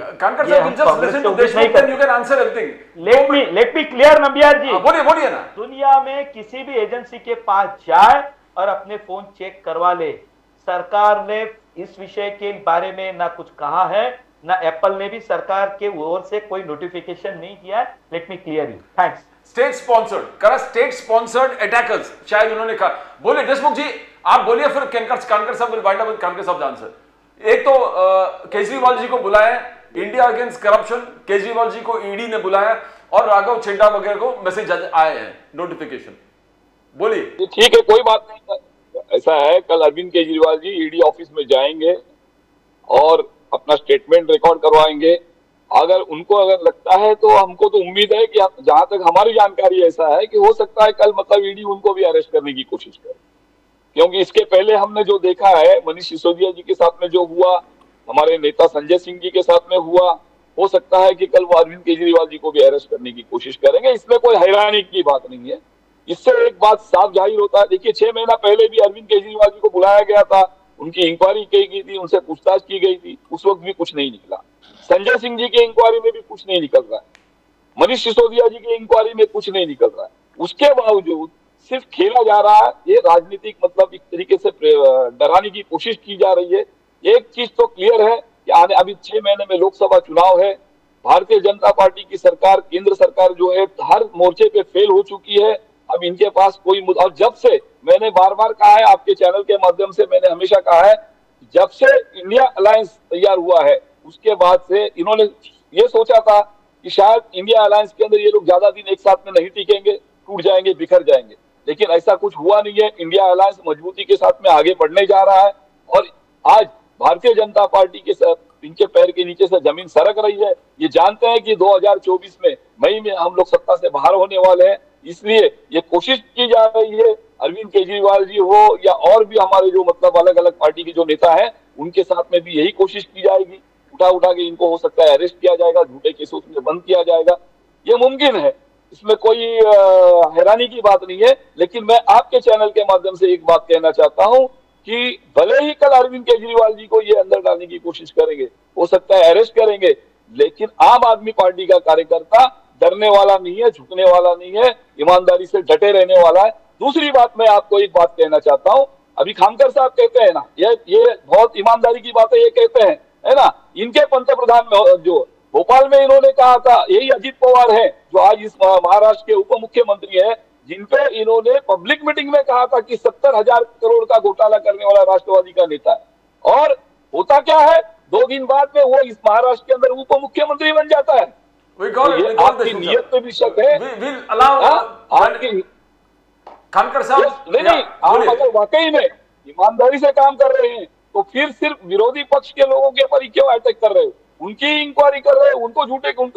B: लेट मी क्लियर नंबियार जी।
A: बोलिए ना।
B: दुनिया में किसी भी एजेंसी के पास जाए और अपने फोन चेक करवा ले। सरकार ने इस विषय के बारे में ना कुछ कहा है, ना एप्पल ने भी सरकार के ओर से कोई नोटिफिकेशन नहीं किया है। Let me clear you. Thanks.
A: State sponsored attackers, शायद उन्होंने कहा। बोलिए देशमुख जी, आप बोलिए, फिर कानकर साहब विल वाइंड अप विद कानकर साहब आंसर। एक तो केजरीवाल जी को बुलाया India against corruption, Kejriwal ji को ईडी ने बुलाया, और राघव चड्ढा वगैरह को मैसेज आए हैं, नोटिफिकेशन। बोलिए।
E: ठीक है, कोई बात नहीं। ऐसा है, कल अरविंद केजरीवाल जी ईडी ऑफिस में जाएंगे और अपना स्टेटमेंट रिकॉर्ड करवाएंगे। अगर लगता है तो हमको तो उम्मीद है कि जहां तक हमारी जानकारी ऐसा है कि हो सकता है कल मतलब ईडी उनको भी अरेस्ट करने की कोशिश करे, क्योंकि इसके पहले हमने जो देखा है मनीष सिसोदिया जी के साथ में जो हुआ, हमारे नेता संजय सिंह जी के साथ में हुआ, हो सकता है कि कल वो अरविंद केजरीवाल जी को भी अरेस्ट करने की कोशिश करेंगे। इसमें कोई हैरानी की बात नहीं है। इससे एक बात साफ जाहिर होता है, देखिए 6 महीना पहले भी अरविंद केजरीवाल जी को बुलाया गया था, उनकी इंक्वायरी की गई थी, उनसे पूछताछ की गई थी, उस वक्त भी कुछ नहीं निकला। संजय सिंह जी की इंक्वायरी में भी कुछ नहीं निकल रहा है, मनीष सिसोदिया जी की इंक्वायरी में कुछ नहीं निकल रहा है। उसके बावजूद सिर्फ खेला जा रहा है, ये राजनीतिक मतलब एक तरीके से डराने की कोशिश की जा रही है। एक चीज तो क्लियर है कि अभी 6 महीने में लोकसभा चुनाव है, भारतीय जनता पार्टी की सरकार, केंद्र सरकार जो है हर मोर्चे पे फेल हो चुकी है। अब इनके पास कोई मुद्दा, और जब से मैंने बार बार कहा है, आपके चैनल के माध्यम से मैंने हमेशा कहा है, जब से इंडिया अलायंस तैयार हुआ है उसके बाद से इन्होंने ये सोचा था कि शायद इंडिया अलायंस के अंदर ये लोग ज्यादा दिन एक साथ में नहीं टिकेंगे, टूट जाएंगे, बिखर जाएंगे, लेकिन ऐसा कुछ हुआ नहीं है। इंडिया अलायंस मजबूती के साथ में आगे बढ़ने जा रहा है और आज भारतीय जनता पार्टी के साथ इनके पैर के नीचे से जमीन सरक रही है। ये जानते हैं कि 2024 में मई में हम लोग सत्ता से बाहर होने वाले हैं, इसलिए ये कोशिश की जा रही है, अरविंद केजरीवाल जी हो या और भी हमारे जो मतलब अलग अलग पार्टी के जो नेता हैं, उनके साथ में भी यही कोशिश की जाएगी। उठा के इनको हो सकता है अरेस्ट किया जाएगा, झूठे केसों में बंद किया जाएगा, ये मुमकिन है, इसमें कोई हैरानी की बात नहीं है। लेकिन मैं आपके चैनल के माध्यम से एक बात कहना चाहता हूं कि भले ही कल अरविंद केजरीवाल जी को ये अंदर डालने की कोशिश करेंगे, हो सकता है अरेस्ट करेंगे, लेकिन आम आदमी पार्टी का कार्यकर्ता डरने वाला नहीं है, झुकने वाला नहीं है, ईमानदारी से डटे रहने वाला है। दूसरी बात, मैं आपको एक बात कहना चाहता हूं, अभी खामकर साहब कहते हैं ना, ये बहुत ईमानदारी की बात है, ये कहते हैं, है ना, इनके पंतप्रधान में जो भोपाल में इन्होंने कहा था, यही अजीत पवार है जो आज इस महाराष्ट्र के उप मुख्यमंत्री है, जिनपे इन्होंने पब्लिक मीटिंग में कहा था कि 70,000 करोड़ का घोटाला करने वाला राष्ट्रवादी का नेता है। और होता क्या है, 2 दिन बाद में वो इस महाराष्ट्र के अंदर उप मुख्यमंत्री बन जाता है। आपकी नीयत पे भी शक है।
A: खानकर साहब
E: नहीं, आप अगर वाकई में ईमानदारी से काम कर रहे हैं तो फिर सिर्फ विरोधी पक्ष के लोगों के ऊपर ही क्यों अटैक कर रहे हो? उनकी इंक्वायरी कर रहे हो, उनको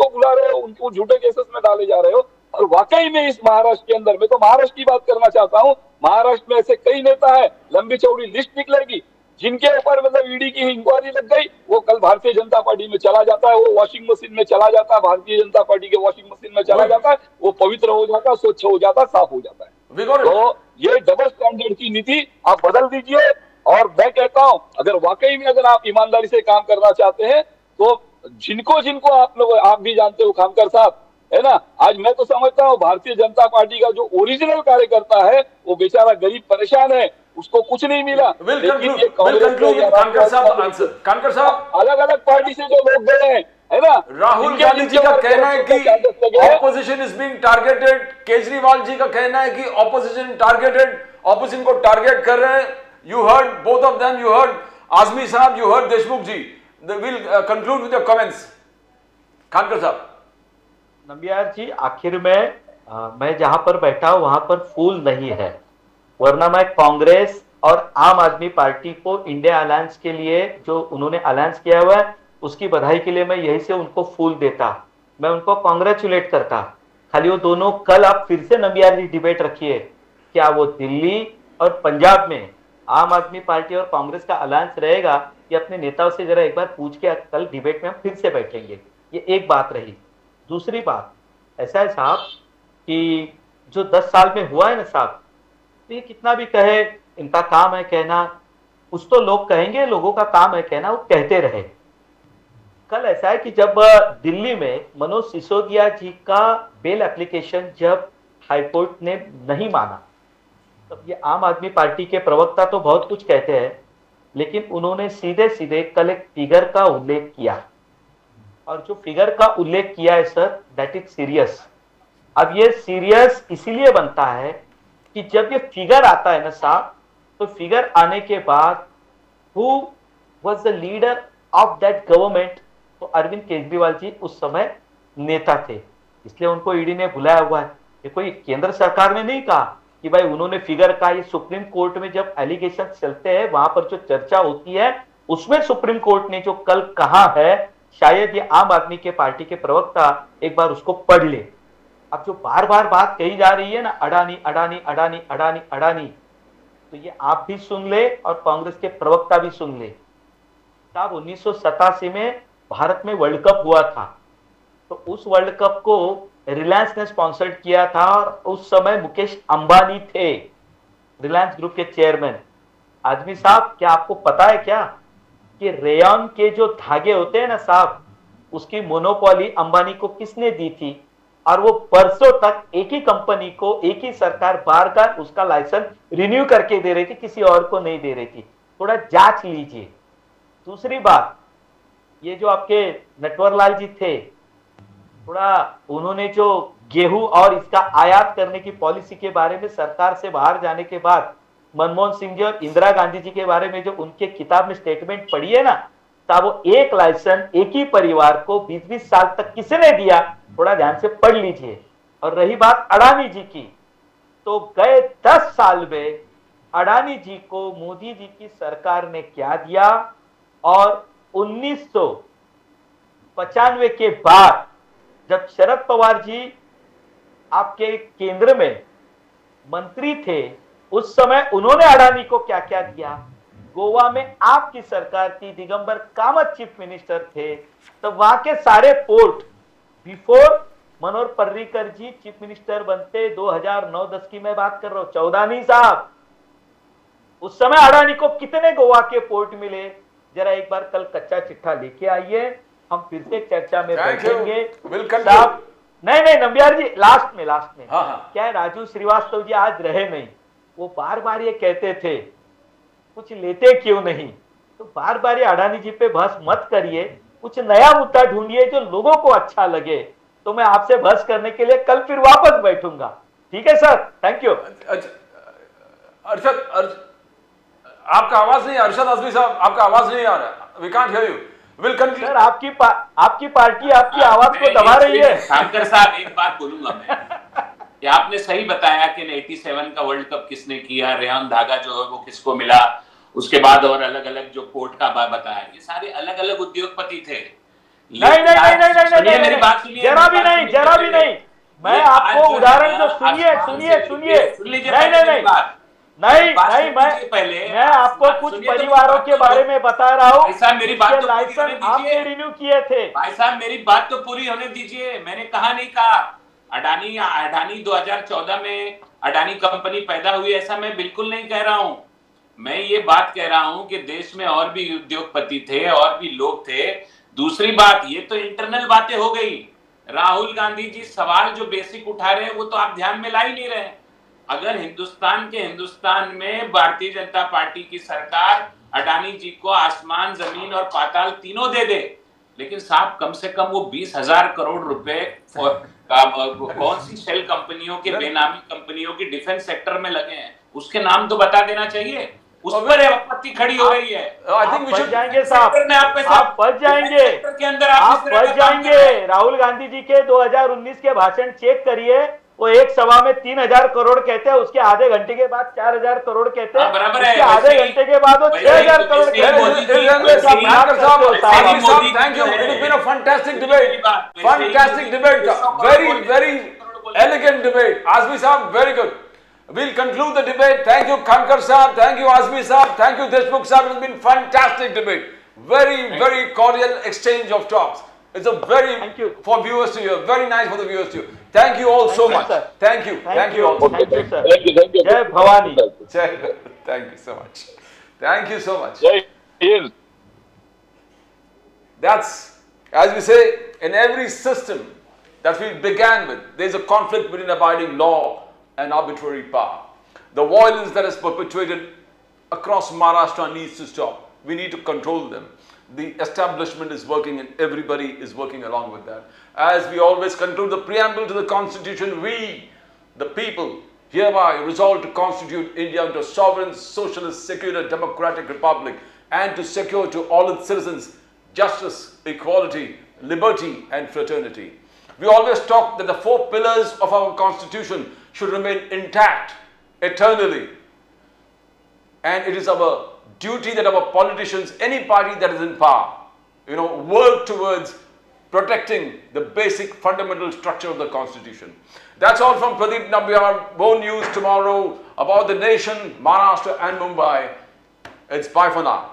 E: बुला रहे हो, उनको झूठे केसेस में डाले जा रहे हो, और वाकई में इस महाराष्ट्र के अंदर, मैं तो महाराष्ट्र की बात करना चाहता हूं, महाराष्ट्र में ऐसे कई नेता है, लंबी चौड़ी लिस्ट निकलेगी, जिनके ऊपर मतलब ईडी की इंक्वायरी लग गई, वो कल भारतीय जनता पार्टी में चला जाता है, वो वॉशिंग मशीन में चला जाता है, भारतीय जनता पार्टी के वॉशिंग मशीन में चला जाता है, वो पवित्र हो जाता है, स्वच्छ हो जाता है, साफ हो जाता है। तो ये डबल स्टैंडर्ड की नीति आप बदल दीजिए। और मैं कहता हूं, अगर वाकई में अगर आप ईमानदारी से काम करना चाहते हैं, तो जिनको जिनको आप भी जानते हो, खामकर साहब, है ना, आज मैं तो समझता हूँ भारतीय जनता पार्टी का जो ओरिजिनल कार्यकर्ता है, वो बेचारा गरीब परेशान है, उसको कुछ नहीं मिला। लेकिन ये
A: कानकर साहब,
E: अलग अलग पार्टी से जो लोग गए हैं, है ना,
A: राहुल गांधी जी का कहना है कि opposition is being targeted, Kejriwal ji का कहना है कि ऑपोजिशन टारगेटेड, ऑपोजिशन को टारगेट कर रहे हैं। You heard both of them, you heard Azmi sahab, you heard Deshmukh ji. Will conclude with your comments. Khankar sahab.
B: Nambiar जी, आखिर में मैं जहां पर बैठा हूं वहां पर फूल नहीं है, वरना मैं कांग्रेस और आम आदमी पार्टी को इंडिया अलायंस के लिए जो उन्होंने अलायंस किया हुआ है उसकी बधाई के लिए मैं यही से उनको फूल देता, मैं उनको कांग्रेचुलेट करता। खाली वो दोनों कल आप फिर से नंबियार जी डिबेट रखिए, क्या वो दिल्ली और पंजाब में आम आदमी पार्टी और कांग्रेस का अलायंस रहेगा, ये अपने नेताओं से जरा एक बार पूछ के कल डिबेट में हम फिर से बैठेंगे। ये एक बात रही। दूसरी बात ऐसा है साहब कि जो 10 साल में हुआ है ना साहब, तो ये कितना भी कहे, इनका काम है कहना, कुछ तो लोग कहेंगे, लोगों का काम है कहना, वो कहते रहे। कल ऐसा है कि जब दिल्ली में मनोज सिसोदिया जी का बेल एप्लीकेशन जब हाईकोर्ट ने नहीं माना, तब ये आम आदमी पार्टी के प्रवक्ता तो बहुत कुछ कहते हैं, लेकिन उन्होंने सीधे सीधे कल एक फिगर का उल्लेख किया, और जो फिगर का उल्लेख किया है सर, दैट इज सीरियस। अब ये सीरियस इसीलिए बनता है कि जब ये फिगर आता है ना साहब, तो फिगर आने के बाद who was the leader of that government, तो अरविंद केजरीवाल जी उस समय नेता थे, इसलिए उनको ईडी ने बुलाया हुआ है। ये कोई केंद्र सरकार ने नहीं कहा कि भाई उन्होंने फिगर का, ये सुप्रीम कोर्ट में जब एलिगेशन चलते हैं वहां पर जो चर्चा होती है उसमें सुप्रीम कोर्ट ने जो कल कहा है, शायद ये आम आदमी के पार्टी के प्रवक्ता एक बार उसको पढ़ ले। अब जो बार बार बात कही जा रही है ना, अडानी अडानी अडानी अडानी अडानी, तो ये आप भी सुन ले और कांग्रेस के प्रवक्ता भी सुन ले। साहब 1987 में भारत में वर्ल्ड कप हुआ था, तो उस वर्ल्ड कप को रिलायंस ने स्पॉन्सर्ड किया था, और उस समय मुकेश अंबानी थे रिलायंस ग्रुप के चेयरमैन। आदमी साहब, क्या आपको पता है क्या कि रेयन के जो धागे होते हैं ना साहब, उसकी मोनोपोली अंबानी को किसने दी थी, और वो बरसों तक एक ही कंपनी को, एक ही सरकार बार बार उसका लाइसेंस रिन्यू करके दे रही थी, किसी और को नहीं दे रही थी। थोड़ा जांच लीजिए। दूसरी बात, ये जो आपके नटवर लाल जी थे, थोड़ा उन्होंने जो गेहूं और इसका आयात करने की पॉलिसी के बारे में सरकार से बाहर जाने के बाद मनमोहन सिंह जी और इंदिरा गांधी जी के बारे में जो उनके किताब में स्टेटमेंट पढ़ी है ना, तब वो एक लाइसेंस एक ही परिवार को 20-20 साल तक किसने दिया, थोड़ा ध्यान से पढ़ लीजिए। और रही बात अडानी जी की, तो गए 10 साल में अडानी जी को मोदी जी की सरकार ने क्या दिया, और 1995 के बाद जब शरद पवार जी आपके केंद्र में मंत्री थे, उस समय उन्होंने अडानी को क्या क्या दिया। गोवा में आपकी सरकार थी, दिगंबर कामत चीफ मिनिस्टर थे, तो वहां के सारे पोर्ट बिफोर मनोहर पर्रिकर जी चीफ मिनिस्टर बनते 2009-10 की मैं बात कर रहा हूं, 14 नहीं साहब, उस समय अडानी को कितने गोवा के पोर्ट मिले, जरा एक बार कल कच्चा चिट्ठा लेके आइए, हम फिर से चर्चा में बैठेंगे साहब। नहीं नंबियार जी, लास्ट में
A: हाँ।
B: क्या है, राजू श्रीवास्तव जी आज रहे नहीं, वो बार बार ये कहते थे कुछ लेते क्यों नहीं, तो बार बार ये अडानी जी पे बहस मत करिए, कुछ नया मुद्दा ढूंढिए जो लोगों को अच्छा लगे, तो मैं आपसे बहस करने के लिए कल फिर वापस बैठूंगा। ठीक है सर, थैंक यू।
A: अरशद, आपका आवाज नहीं, अरशद आजमी साहब आपका आवाज नहीं आ रहा, we can't hear you. Will conclude
B: sir, आपकी पार्टी आपकी आवाज को दबा रही है।
D: खानकर साहब, एक बात बोलूंगा मैं कि आपने सही बताया कि 87 का वर्ल्ड कप किसने किया, रेहान धागा जो है वो किसको मिला, उसके बाद और अलग अलग जो पोर्ट का बताया, ये सारे अलग अलग उद्योगपति थे।
B: नहीं, जरा भी नहीं, मैं
D: ये
B: आपको
D: आज जो
B: उदाहरण
D: है
B: जो
D: ना,
B: सुनिए
D: आसमान
B: सुनिए
D: से
B: सुनिए
D: नीचे- सुन लीजिए
B: नहीं
D: पहले
B: नहीं
D: मेरी
B: नहीं
D: बात।
B: नहीं
D: बात
B: नहीं
D: सुन लीजिए पहले।
B: मैं आपको
D: बात
B: कुछ
D: सुनिए तो मेरी
B: परिवारों
D: बात
B: के
D: तो
B: बारे में बता रहा हूँ
D: भाई साहब, मेरी बात
B: जिसके
D: तो पूरी
B: लाइसेंस
D: होने
B: आपने
D: दीजिए।
B: रिन्यू किए थे।
D: भाई साहब मेरी बात तो पूरी होने दीजिए। मैंने कहा नहीं कहा अडानी 2014 में अडानी कंपनी पैदा हुई, ऐसा मैं बिल्कुल नहीं कह रहा हूं। मैं ये बात कह रहा हूं कि देश में और भी उद्योगपति थे और भी लोग थे। दूसरी बात, ये तो इंटरनल बातें हो गई। राहुल गांधी जी सवाल जो बेसिक उठा रहे हैं वो तो आप ध्यान में ला ही नहीं रहे। अगर हिंदुस्तान में भारतीय जनता पार्टी की सरकार अडानी जी को आसमान, जमीन और पाताल तीनों दे दे, लेकिन साहब कम से कम वो 20,000 करोड़ रुपए कौन सी शेल कंपनियों के, बेनामी कंपनियों की डिफेंस सेक्टर में लगे हैं, उसके नाम तो बता देना चाहिए। उस पर आपत्ति खड़ी हो रही है।
A: आई थिंक वी
B: बच
A: शुड
B: जाएंगे साहब,
D: सेक्टर में आप पैसा-
B: आप बच जाएंगे,
D: सेक्टर के अंदर आप
B: आप
D: इस तरह
B: बच
D: का काम कर रहे
B: जाएंगे।
D: हैं।
B: राहुल गांधी जी के 2019 के भाषण चेक करिए, वो एक सभा में 3,000 करोड़ कहते हैं, उसके आधे घंटे के बाद 4,000 करोड़ कहते हैं,
D: हाँ, बराबर है।
B: उसके आधे
D: वैसे ही-
B: घंटे के बाद वो
D: वैसे ही
B: 6,000 करोड़
D: वैसे ही
B: कहते हैं।
D: मोदी जी-
A: Thank
D: वैसे ही-
A: you.
D: Modi
A: Thank you.
D: जो है-
A: It has been a fantastic
D: वैसे
A: debate.
D: ही बात- वैसे ही
A: Fantastic
D: Modi
A: debate.
D: 100 crore
A: Very,
D: बोले,
A: very
D: 100 करोड़ बोले।
A: elegant debate. Azmi Saab, very good. We'll conclude the debate. Thank you, Kankar Saab. Thank you, Azmi Saab. Thank you, Deshmukh Saab. It has been fantastic debate. Very cordial exchange of talks. It's a very,
B: Thank you.
A: for viewers to hear. Very nice for the viewers to hear. Thank you all so
B: you,
A: much.
B: sir.
A: Thank you. Thank you all.
B: Thank you, sir.
E: Thank you.
B: जय Bhavani.
A: Thank you so much. Thank you so much.
E: जय Hind.
A: That's, as we say, in every system that we began with, there's a conflict between abiding law and arbitrary power. The violence that is perpetuated across Maharashtra needs to stop. We need to control them. The establishment is working and everybody is working along with that. As we always conclude the preamble to the Constitution, we, the people, hereby resolve to constitute India into a sovereign, socialist, secular, democratic republic and to secure to all its citizens justice, equality, liberty and fraternity. We always talk that the 4 pillars of our Constitution should remain intact eternally. And it is our duty that our politicians, any party that is in power, work towards protecting the basic fundamental structure of the Constitution. That's all from Pradeep Nambiar. More news tomorrow about the nation, Maharashtra and Mumbai. It's bye for now.